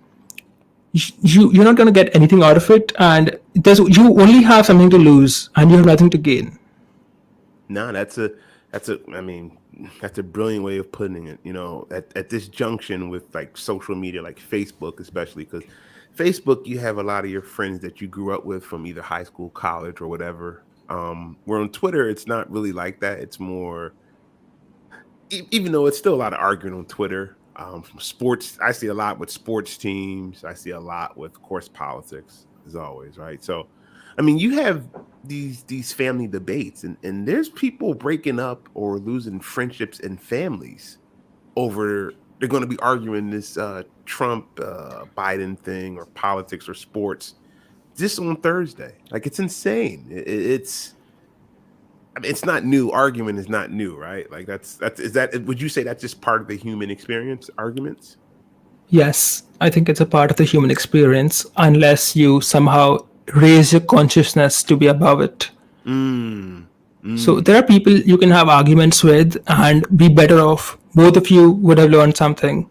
you're not going to get anything out of it, and you only have something to lose and you have nothing to gain. No, that's a brilliant way of putting it. At this junction with like social media, like Facebook, especially because Facebook, you have a lot of your friends that you grew up with from either high school, college, or whatever. Where on Twitter, it's not really like that. It's more, even though it's still a lot of arguing on Twitter. From sports, I see a lot with sports teams. I see a lot with, of course, politics, as always, right? So, you have these family debates, and there's people breaking up or losing friendships and families over. They're going to be arguing this Trump Biden thing or politics or sports just on Thursday. Like, it's insane. It's not new. Argument is not new, right? Like would you say that's just part of the human experience, arguments? Yes, I think it's a part of the human experience unless you somehow raise your consciousness to be above it. So there are people you can have arguments with and be better off. Both of you would have learned something,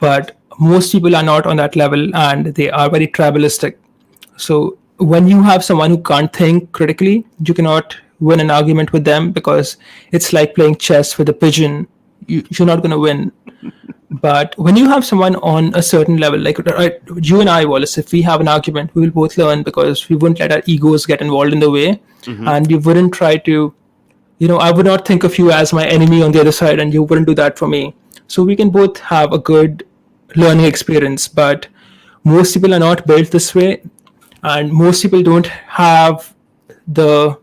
but most people are not on that level, and they are very tribalistic. So when you have someone who can't think critically, you cannot win an argument with them because it's like playing chess with a pigeon. You're not going to win. But when you have someone on a certain level, like you and I, Wallace, if we have an argument, we will both learn because we wouldn't let our egos get involved in the way. And we wouldn't try to, I would not think of you as my enemy on the other side, and you wouldn't do that for me. So we can both have a good learning experience, but most people are not built this way, and most people don't have the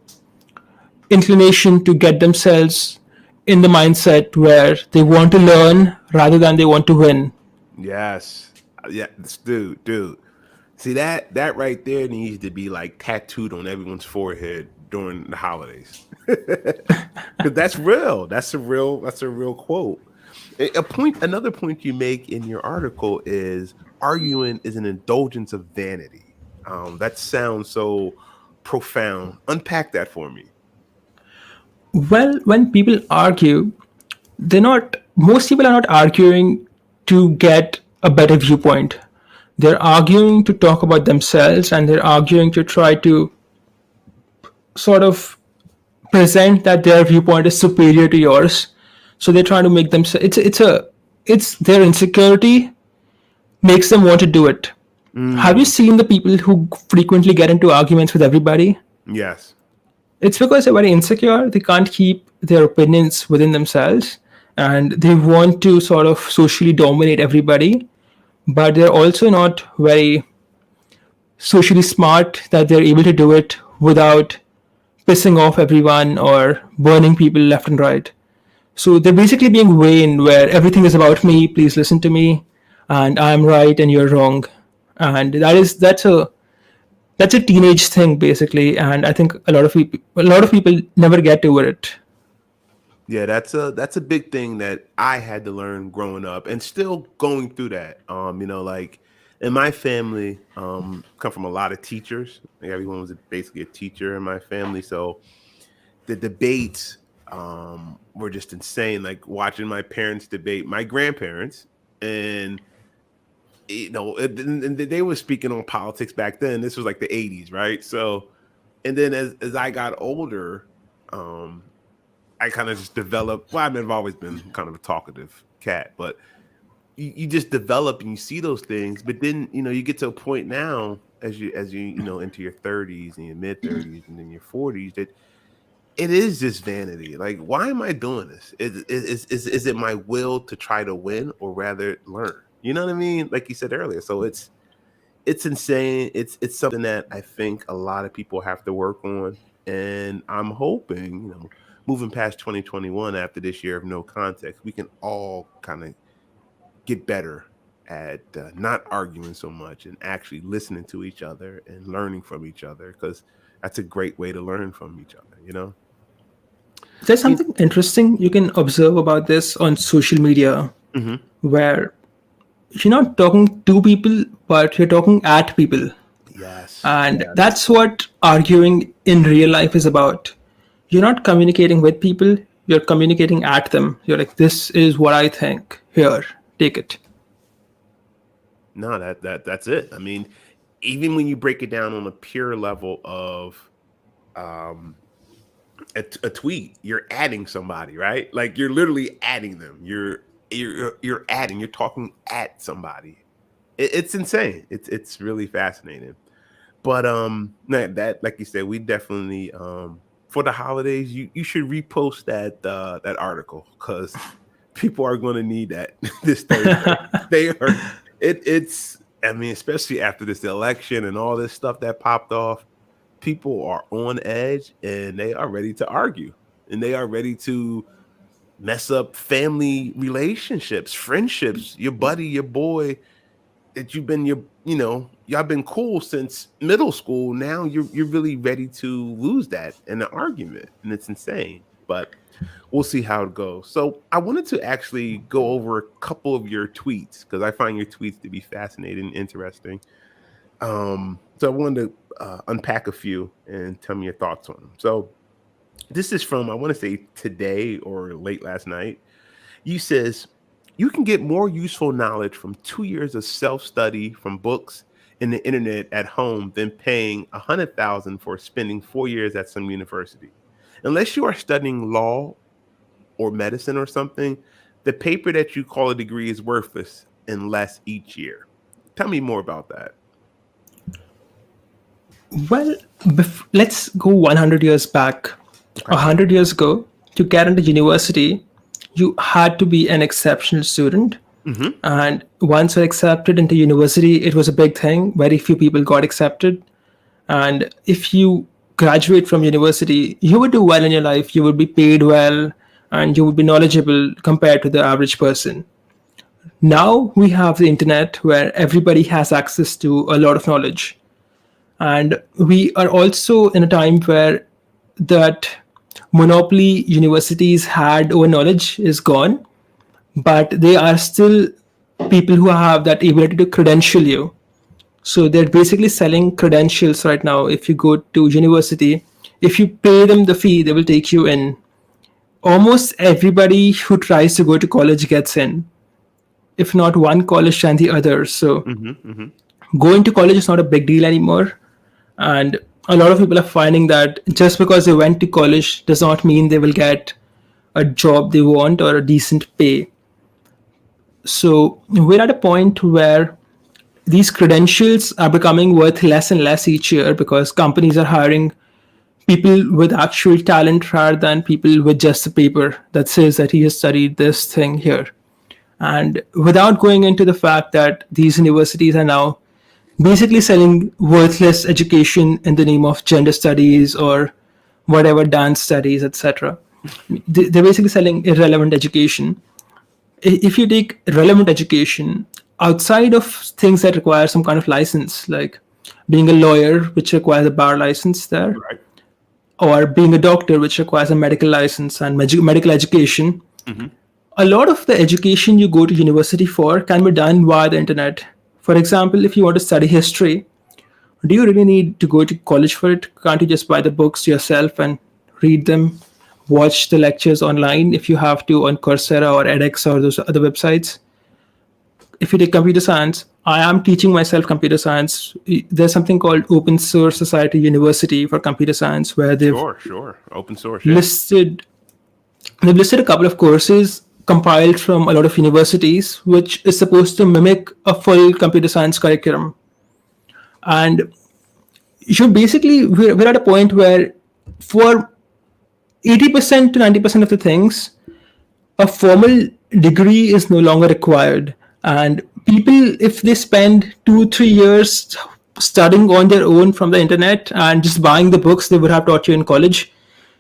inclination to get themselves in the mindset where they want to learn rather than they want to win. Yes. Yeah, dude. See, that right there needs to be like tattooed on everyone's forehead during the holidays. Because that's real. That's a real quote. Another point you make in your article is arguing is an indulgence of vanity. That sounds so profound. Unpack that for me. Well, when people argue, most people are not arguing to get a better viewpoint. They're arguing to talk about themselves, and they're arguing to try to sort of present that their viewpoint is superior to yours. So they're trying to make them, it's their insecurity makes them want to do it. Have you seen the people who frequently get into arguments with everybody? Yes. It's because they're very insecure. They can't keep their opinions within themselves, and they want to sort of socially dominate everybody, but they're also not very socially smart that they're able to do it without pissing off everyone or burning people left and right. So they're basically being vain, where everything is about me. Please listen to me, and I'm right and you're wrong. And that's a teenage thing basically. And I think a lot of people never get over it. Yeah, that's a big thing that I had to learn growing up and still going through that. Like in my family, come from a lot of teachers. Like everyone was basically a teacher in my family. So the debates were just insane. Like watching my parents debate my grandparents, and and they were speaking on politics back then. This was like the '80s, right? So, and then as I got older, um, I kind of just developed. Well, I've always been kind of a talkative cat, but you just develop and you see those things. But then you get to a point now as you into your 30s and your mid 30s and then your 40s that it is just vanity. Like, why am I doing this? Is it my will to try to win or rather learn? You know what I mean? Like you said earlier. So it's insane. It's something that I think a lot of people have to work on, and I'm hoping moving past 2021 after this year of no context, we can all kind of get better at not arguing so much and actually listening to each other and learning from each other, because that's a great way to learn from each other. There's something interesting you can observe about this on social media, Mm-hmm. where you're not talking to people, but you're talking at people. Yes. And Yes. that's what arguing in real life is about. You're not communicating with people, you're communicating at them. You're like, this is what I think. Here, take it. No, that's it. I mean, even when you break it down on a pure level of um, a tweet, you're adding somebody, right? Like you're literally adding them. You're adding. You're talking at somebody. It's insane. It's really fascinating. But that like you said, we definitely for the holidays, you should repost that article, because people are going to need that this Thursday. They are. It's. I mean, especially after this election and all this stuff that popped off, people are on edge and they are ready to argue, and they are ready to mess up family relationships, friendships, your buddy, your boy that you've been y'all been cool since middle school. Now you're really ready to lose that in an argument, and it's insane. But we'll see how it goes. So I wanted to actually go over a couple of your tweets, because I find your tweets to be fascinating and interesting. So I wanted to unpack a few and tell me your thoughts on them. So this is from, I want to say, today or late last night. You says you can get more useful knowledge from 2 years of self-study from books and the internet at home than paying 100,000 for spending 4 years at some university. Unless you are studying law or medicine or something, the paper that you call a degree is worthless unless each year. Tell me more about that. Well, let's go 100 years back. Okay. 100 years ago, to get into university, you had to be an exceptional student. Mm-hmm. And once you're accepted into university, it was a big thing. Very few people got accepted. And if you graduate from university, you would do well in your life. You would be paid well and you would be knowledgeable compared to the average person. Now we have the internet where everybody has access to a lot of knowledge. And we are also in a time where that monopoly universities had over knowledge is gone, but they are still people who have that ability to credential you. So they're basically selling credentials right now. If you go to university, if you pay them the fee, they will take you in. Almost everybody who tries to go to college gets in, if not one college and the other. So Mm-hmm. Mm-hmm. going to college is not a big deal anymore. And a lot of people are finding that just because they went to college does not mean they will get a job they want or a decent pay. So we're at a point where these credentials are becoming worth less and less each year, because companies are hiring people with actual talent rather than people with just a paper that says that he has studied this thing here. And without going into the fact that these universities are now basically selling worthless education in the name of gender studies or whatever, dance studies, etc. They're basically selling irrelevant education. If you take relevant education outside of things that require some kind of license, like being a lawyer, which requires a bar license there, Right. or being a doctor, which requires a medical license and medical education, Hmm. a lot of the education you go to university for can be done via the internet. For example, if you want to study history, do you really need to go to college for it? Can't you just buy the books yourself and read them, watch the lectures online if you have to on Coursera or EdX or those other websites? If you take computer science, I am teaching myself computer science. There's something called Open Source Society University for computer science where Sure, sure. Open source, yeah. listed they've listed a couple of courses compiled from a lot of universities, which is supposed to mimic a full computer science curriculum. And you basically we're at a point where for 80% to 90% of the things, a formal degree is no longer required. And people, if they spend 2 3 years studying on their own from the internet and just buying the books they would have taught you in college,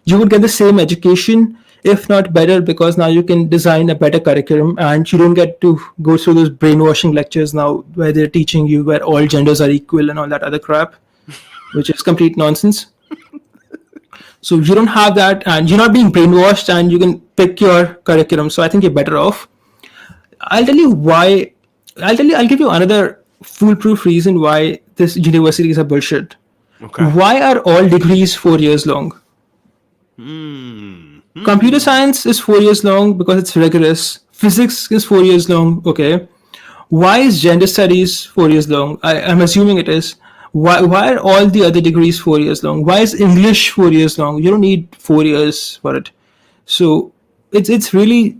you would get the same education, if not better, because now you can design a better curriculum and you don't get to go through those brainwashing lectures now where they're teaching you where all genders are equal and all that other crap, which is complete nonsense. So you don't have that and you're not being brainwashed and you can pick your curriculum. So I think you're better off. I'll tell you why. I'll give you another foolproof reason why this universities are bullshit. Okay. Why are all degrees 4 years long? Hmm. Computer science is 4 years long because it's rigorous. Physics is 4 years long. Okay. Why is gender studies 4 years long? I'm assuming it is. Why are all the other degrees 4 years long? Why is English 4 years long? You don't need 4 years for it. So it's really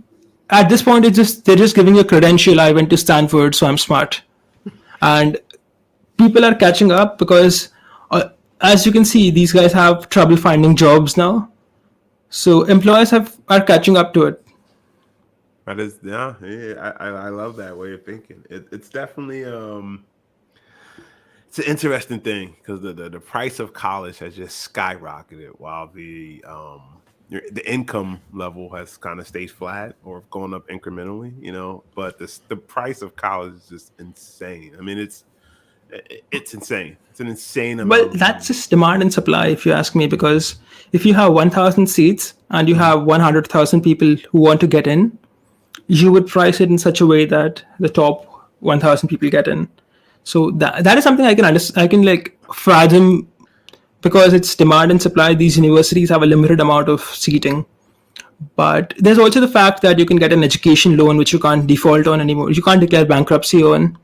at this point it's just they're just giving you a credential. I went to Stanford, so I'm smart. And people are catching up because, as you can see, these guys have trouble finding jobs now. So employers are catching up to it. That is, yeah, I love that way of thinking. It's definitely it's an interesting thing because the price of college has just skyrocketed while the income level has kind of stayed flat or gone up incrementally, but the price of college is just insane. I mean, it's insane. It's an insane amount Well, of that's money. just demand and supply, if you ask me, because if you have 1,000 seats and you have 100,000 people who want to get in, you would price it in such a way that the top 1,000 people get in. So that is something I can understand. I can like fathom because it's demand and supply. These universities have a limited amount of seating. But there's also the fact that you can get an education loan which you can't default on anymore. You can't declare bankruptcy on.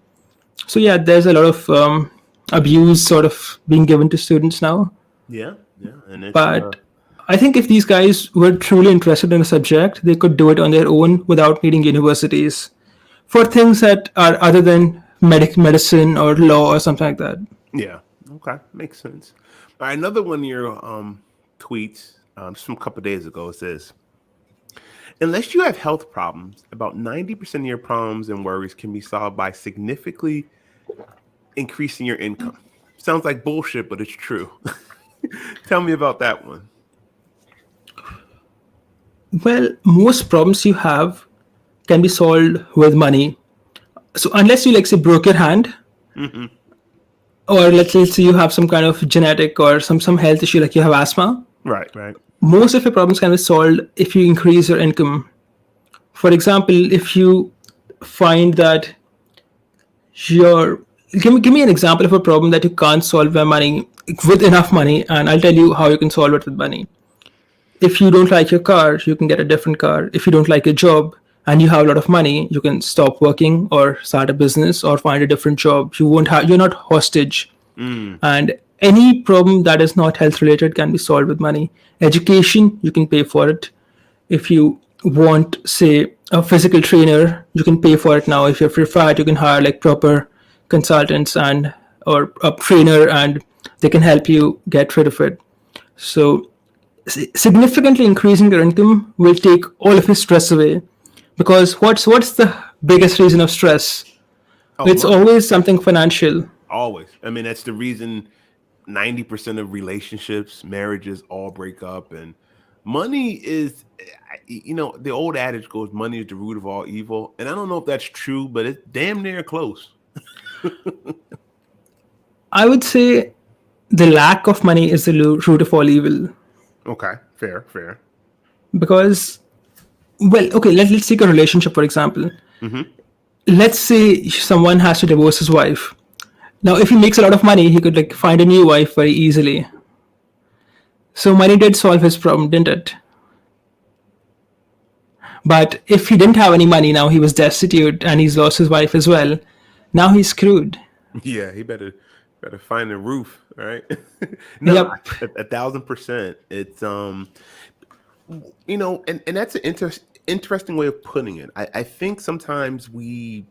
So yeah, there's a lot of abuse sort of being given to students now. Yeah, yeah, and it's But I think if these guys were truly interested in a subject, they could do it on their own without needing universities for things that are other than medicine or law or something like that. yeah, okay, makes sense. All right, another one of your tweets just from a couple of days ago says, unless you have health problems, about 90% of your problems and worries can be solved by significantly increasing your income. Sounds like bullshit, but it's true. Tell me about that one. Well, most problems you have can be solved with money. So unless you like say broke your hand, Hmm. or let's say you have some kind of genetic or some health issue like you have asthma, Right, right. most of your problems can be solved if you increase your income. For example, if you find that your give me an example of a problem that you can't solve by money with enough money, and I'll tell you how you can solve it with money. If you don't like your car, you can get a different car. If you don't like your job and you have a lot of money, you can stop working or start a business or find a different job. You're not hostage. Mm. And any problem that is not health related can be solved with money. Education, you can pay for it. If you want, say, a physical trainer, you can pay for it now. If you're fat, you can hire like proper consultants and or a trainer, and they can help you get rid of it. So significantly increasing your income will take all of your stress away, because what's the biggest reason of stress? Oh, It's money. always something financial. always. I mean, that's the reason 90% of relationships, marriages all break up. And money is, the old adage goes, money is the root of all evil. And I don't know if that's true, but it's damn near close. I would say the lack of money is the root of all evil. Okay, fair. Because, well, okay, let's take a relationship, for example. Mm-hmm. Let's say someone has to divorce his wife. Now, if he makes a lot of money, he could like find a new wife very easily. So money did solve his problem, didn't it? But if he didn't have any money, now he was destitute and he's lost his wife as well. Now he's screwed. Yeah, he better find a roof, right? No, Yep. 1,000%. It's and that's an interesting way of putting it. I think sometimes we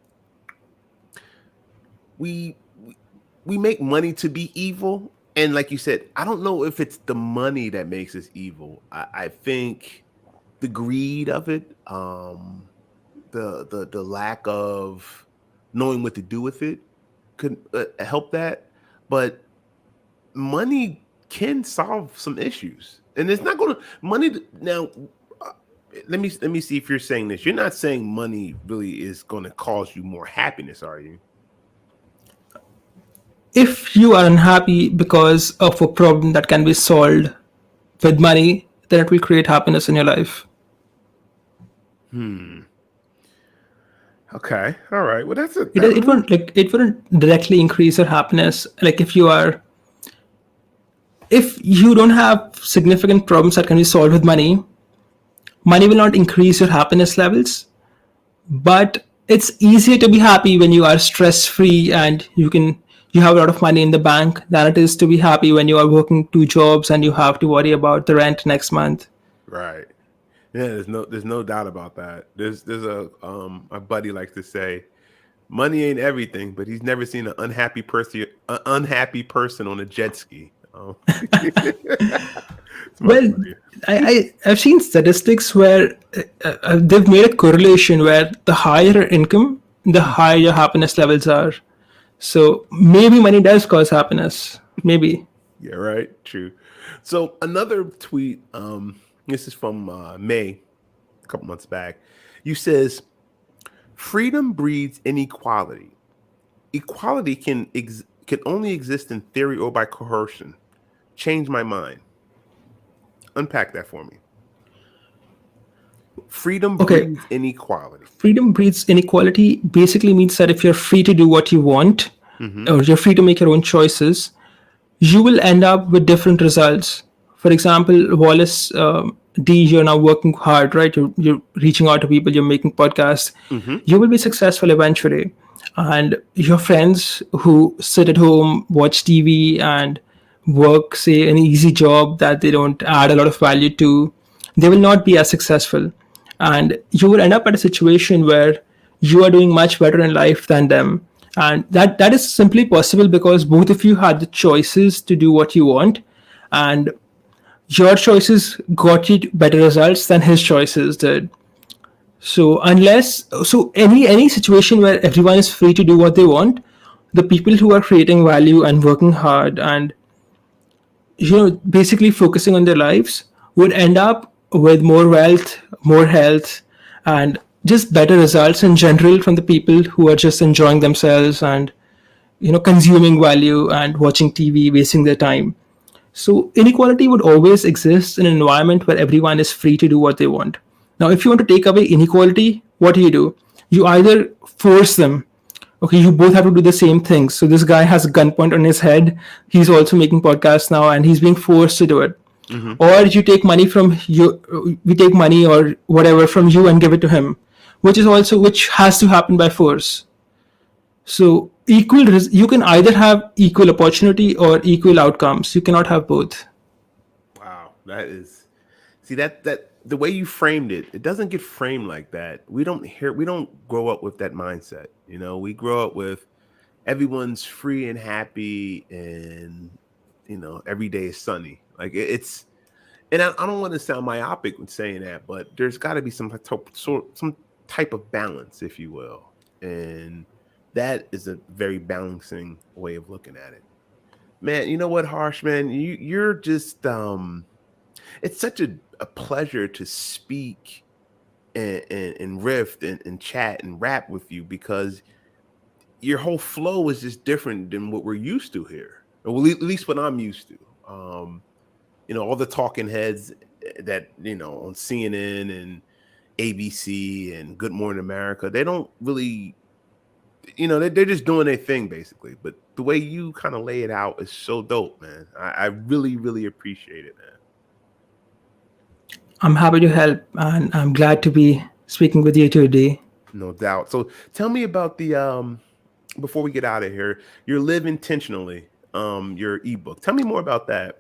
we make money to be evil, and like you said, I don't know if it's the money that makes us evil. I think the greed of it, the lack of knowing what to do with it could help that, but money can solve some issues, and it's not going to money now. Let me see if you're saying this. You're not saying money really is going to cause you more happiness, are you? If you are unhappy because of a problem that can be solved with money, then it will create happiness in your life. Okay, all right. Well, It wouldn't directly increase your happiness. Like if you don't have significant problems that can be solved with money, money will not increase your happiness levels. But it's easier to be happy when you are stress free and you have a lot of money in the bank than it is to be happy when you are working two jobs and you have to worry about the rent next month. right. Yeah, there's no doubt about that. There's a my buddy likes to say, money ain't everything, but he's never seen an unhappy person on a jet ski. It's my Well, buddy. I've seen statistics where they've made a correlation where the higher income, the higher your happiness levels are. So maybe money does cause happiness. Maybe. Yeah, right. True. So another tweet. This is from May, a couple months back. You says, freedom breeds inequality. Equality can only exist in theory or by coercion. Change my mind. Unpack that for me. Freedom Okay. breeds inequality. Freedom breeds inequality basically means that if you're free to do what you want, Mm-hmm. or you're free to make your own choices, you will end up with different results. For example, Wallace D, you're now working hard, right? You're reaching out to people, you're making podcasts. Mm-hmm. You will be successful eventually. And your friends who sit at home, watch TV, and work, say, an easy job that they don't add a lot of value to, they will not be as successful. And you will end up at a situation where you are doing much better in life than them. And that is simply possible because both of you had the choices to do what you want, and your choices got you better results than his choices did. So any situation where everyone is free to do what they want, the people who are creating value and working hard and basically focusing on their lives would end up with more wealth, more health, and just better results in general from the people who are just enjoying themselves and consuming value and watching TV, wasting their time. So inequality would always exist in an environment where everyone is free to do what they want. Now, if you want to take away inequality, what do? You either force them. Okay, you both have to do the same thing. So this guy has a gunpoint on his head. He's also making podcasts now, and he's being forced to do it. Mm-hmm. Or you take money from you. We take money or whatever from you and give it to him, which has to happen by force. So you can either have equal opportunity or equal outcomes. You cannot have both. Wow, that is. See that the way you framed it, it doesn't get framed like that. We don't grow up with that mindset. We grow up with everyone's free and happy, and every day is sunny. Like it's, and I don't want to sound myopic when saying that, but there's got to be some type of balance, if you will. And That is a very balancing way of looking at it. Man, you know what, Harsh, man, you're just it's such a pleasure to speak and riff and chat and rap with you because your whole flow is just different than what we're used to here. Or well, at least what I'm used to. All the talking heads that, on CNN and ABC and Good Morning America, they don't really, they're just doing their thing basically. But the way you kind of lay it out is so dope, man. I really, really appreciate it, man. I'm happy to help, and I'm glad to be speaking with you today. No doubt. So tell me about the before we get out of here, your Live Intentionally, your ebook. Tell me more about that.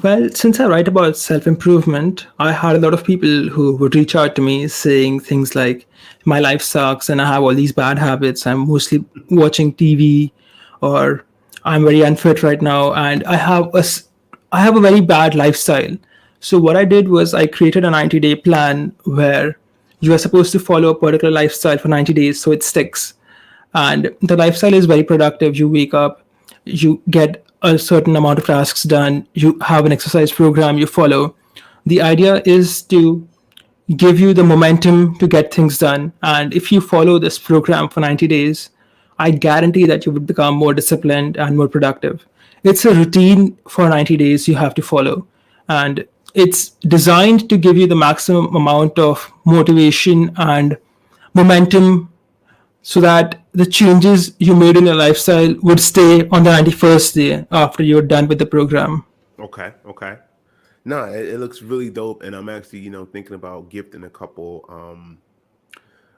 Well, since I write about self improvement, I had a lot of people who would reach out to me saying things like, my life sucks and I have all these bad habits. I'm mostly watching TV, or I'm very unfit right now, and I have a very bad lifestyle. So what I did was I created a 90-day plan where you are supposed to follow a particular lifestyle for 90 days so it sticks. And the lifestyle is very productive. You wake up, you get a certain amount of tasks done, you have an exercise program you follow. The idea is to give you the momentum to get things done. And if you follow this program for 90 days, I guarantee that you would become more disciplined and more productive. It's a routine for 90 days you have to follow. And it's designed to give you the maximum amount of motivation and momentum so that the changes you made in your lifestyle would stay on the 91st day after you're done with the program. Okay, okay. No, it looks really dope, and I'm actually, thinking about gifting a couple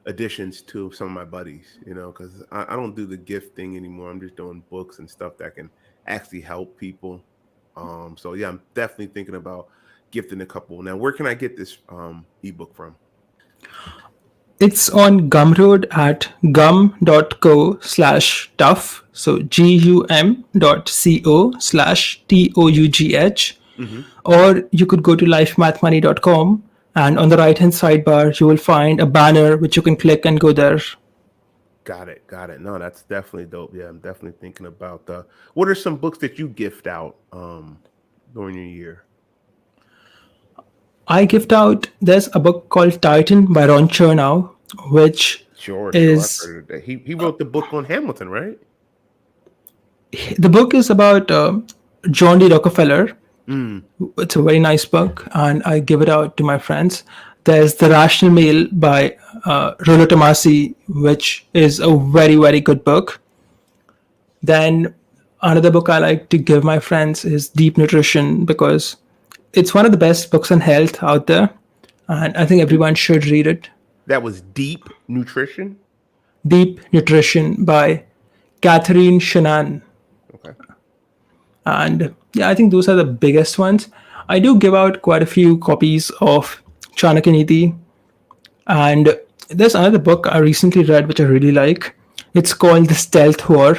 additions to some of my buddies, because I don't do the gift thing anymore. I'm just doing books and stuff that can actually help people. So yeah, I'm definitely thinking about gifting a couple. Now, where can I get this ebook from? It's on Gumroad at gum.co/tough. So gum.co/TOUGH. Mm-hmm. Or you could go to lifemathmoney.com, and on the right hand sidebar, you will find a banner which you can click and go there. Got it, got it. No, that's definitely dope. Yeah, I'm definitely thinking about what are some books that you gift out during your year? I gift out, there's a book called Titan by Ron Chernow, which Sure, sure. I've is, heard of that. He wrote the book on Hamilton, right? the book is about John D. Rockefeller. Mm. It's a very nice book, and I give it out to my friends. There's The Rational Male by Rollo Tomasi, which is a very, very good book. Then another book I like to give my friends is Deep Nutrition, because it's one of the best books on health out there, and I think everyone should read it. That was Deep Nutrition. Deep Nutrition by Catherine Shannon. Okay. And yeah, I think those are the biggest ones. I do give out quite a few copies of Chanakya Niti. And there's another book I recently read which I really like. It's called The Stealth War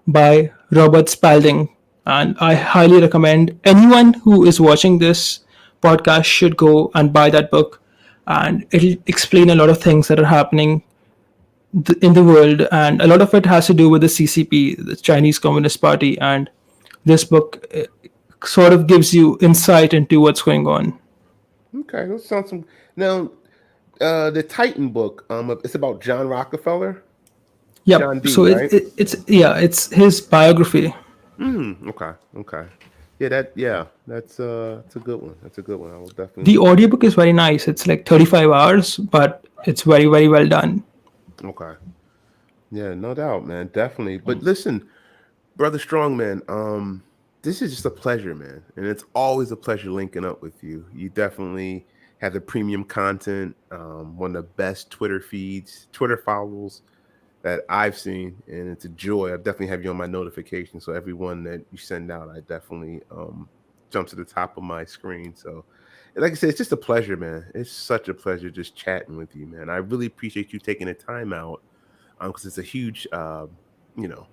by Robert Spalding. And I highly recommend anyone who is watching this podcast should go and buy that book. And it'll explain a lot of things that are happening in the world. And a lot of it has to do with the CCP, the Chinese Communist Party. And this book sort of gives you insight into what's going on. Okay, that sounds some. Now, the Titan book, it's about John Rockefeller, John Yep. D, So right? it's his biography. Okay, okay. Yeah, that's a good one. That's a good one. I will definitely. The audiobook is very nice. It's like 35 hours, but it's very, very well done. Okay. Yeah, no doubt, man. Definitely. But listen, brother Strongman, this is just a pleasure, man, and it's always a pleasure linking up with you. You definitely have the premium content, one of the best Twitter follows that I've seen, and it's a joy. I definitely have you on my notification, so everyone that you send out, I definitely jump to the top of my screen. So, and like I said, it's just a pleasure, man. It's such a pleasure just chatting with you, man. I really appreciate you taking the time out because it's a huge, you know,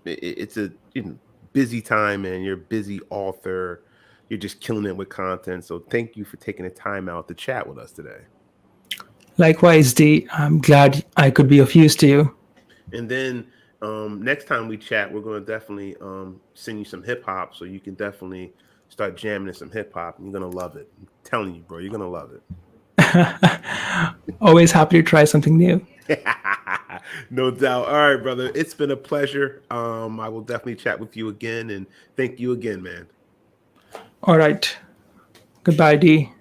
it's a busy time, and you're a busy author. You're just killing it with content. So thank you for taking the time out to chat with us today. Likewise, D, I'm glad I could be of use to you. And then next time we chat, we're going to definitely send you some hip hop, so you can definitely start jamming in some hip hop, and you're going to love it. I'm telling you, bro, you're going to love it. Always happy to try something new. No doubt. All right, brother. It's been a pleasure. I will definitely chat with you again, and thank you again, man. All right. Goodbye, D.